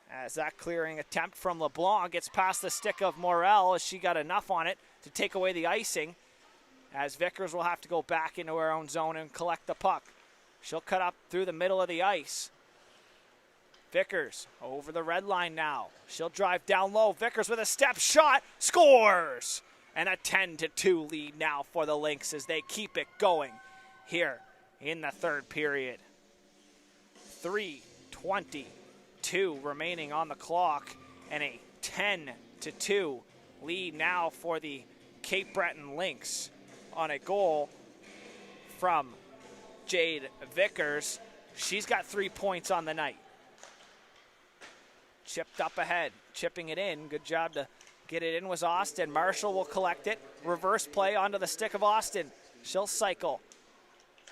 As that clearing attempt from LeBlanc gets past the stick of Morel as she got enough on it to take away the icing. As Vickers will have to go back into her own zone and collect the puck. She'll cut up through the middle of the ice. Vickers over the red line now. She'll drive down low. Vickers with a step shot, scores! And a 10-2 lead now for the Lynx as they keep it going here in the 3rd period. 3:22 remaining on the clock, and a 10-2 lead now for the Cape Breton Lynx on a goal from Jade Vickers. She's got 3 points on the night. Chipped up ahead, chipping it in. Good job to get it in was Austin. Marshall will collect it. Reverse play onto the stick of Austin. She'll cycle.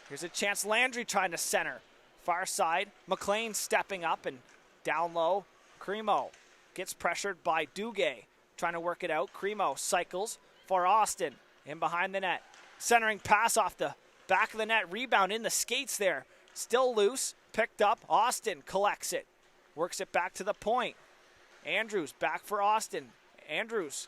Here's a chance. Landry trying to center. Far side. McLean stepping up and down low. Cremo gets pressured by Duguay. Trying to work it out. Cremo cycles for Austin. In behind the net. Centering pass off the back of the net. Rebound in the skates there. Still loose. Picked up. Austin collects it. Works it back to the point. Andrews back for Austin. Andrews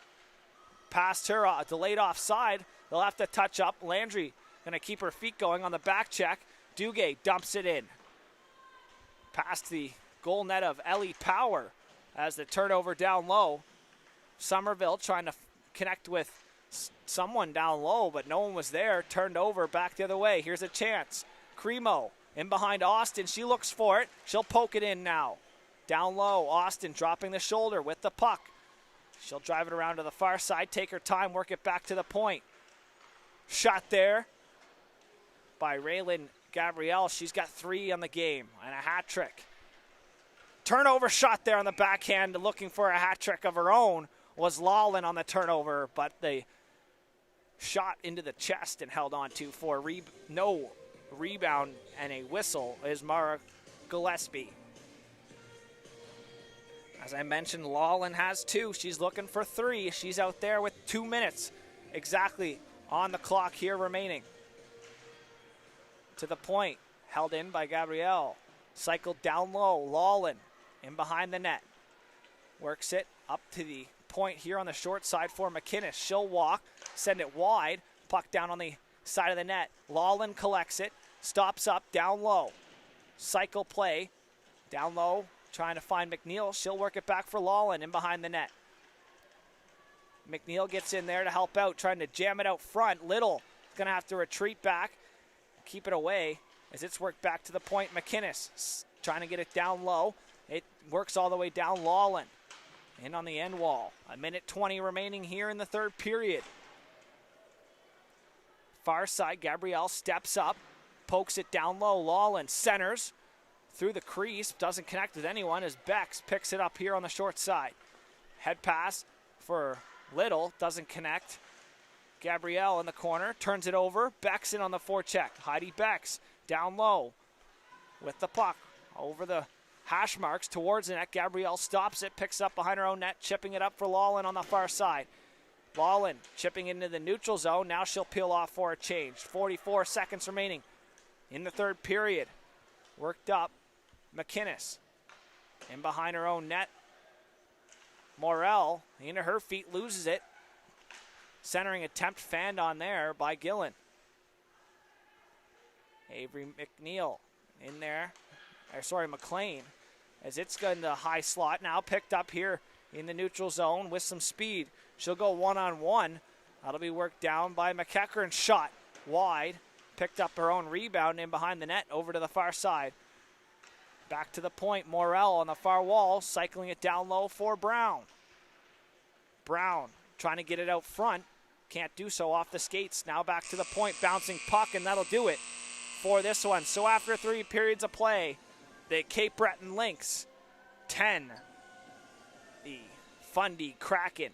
past her, delayed offside. They'll have to touch up. Landry going to keep her feet going on the back check. Duguay dumps it in. Past the goal net of Ellie Power as the turnover down low. Somerville trying to connect with someone down low, but no one was there. Turned over back the other way. Here's a chance. Cremo in behind Austin. She looks for it. She'll poke it in now. Down low, Austin dropping the shoulder with the puck. She'll drive it around to the far side, take her time, work it back to the point. Shot there by Raylan Gabrielle. She's got 3 on the game and a hat trick. Turnover shot there on the backhand, looking for a hat trick of her own, was Lawlin on the turnover, but the shot into the chest and held on to for no rebound and a whistle is Mara Gillespie. As I mentioned, Lawlin has 2. She's looking for 3. She's out there with 2 minutes exactly on the clock here remaining. To the point, held in by Gabrielle. Cycled down low, Lawlin in behind the net. Works it up to the point here on the short side for McInnes. She'll walk, send it wide, puck down on the side of the net. Lawlin collects it, stops up, down low. Cycle play, down low. Trying to find McNeil. She'll work it back for Lawlin in behind the net. McNeil gets in there to help out, trying to jam it out front. Little is going to have to retreat back, keep it away as it's worked back to the point. McInnes trying to get it down low. It works all the way down. Lawlin in on the end wall. 1:20 remaining here in the third period. Far side, Gabrielle steps up, pokes it down low. Lawlin centers through the crease, doesn't connect with anyone as Bex picks it up here on the short side. Head pass for Little, doesn't connect. Gabrielle in the corner, turns it over. Bex in on the forecheck. Heidi Bex down low with the puck over the hash marks towards the net. Gabrielle stops it, picks it up behind her own net, chipping it up for Lawlin on the far side. Lawlin chipping into the neutral zone. Now she'll peel off for a change. 44 seconds remaining in the third period. Worked up. McInnes in behind her own net. Morel into her feet, loses it. Centering attempt fanned on there by Gillen. Avery McNeil in there. McLean. As it's going to the high slot now, picked up here in the neutral zone with some speed. She'll go one-on-one. That'll be worked down by McEachern. Shot wide. Picked up her own rebound in behind the net over to the far side. Back to the point, Morel on the far wall, cycling it down low for Brown. Brown trying to get it out front, can't do so off the skates. Now back to the point, bouncing puck, and that'll do it for this one. So after 3 periods of play, the Cape Breton Lynx 10, the Fundy Kraken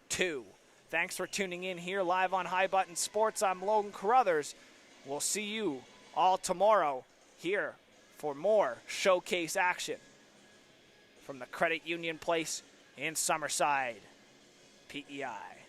2. Thanks for tuning in here live on High Button Sports. I'm Logan Carruthers. We'll see you all tomorrow here for more showcase action from the Credit Union Place in Summerside, PEI.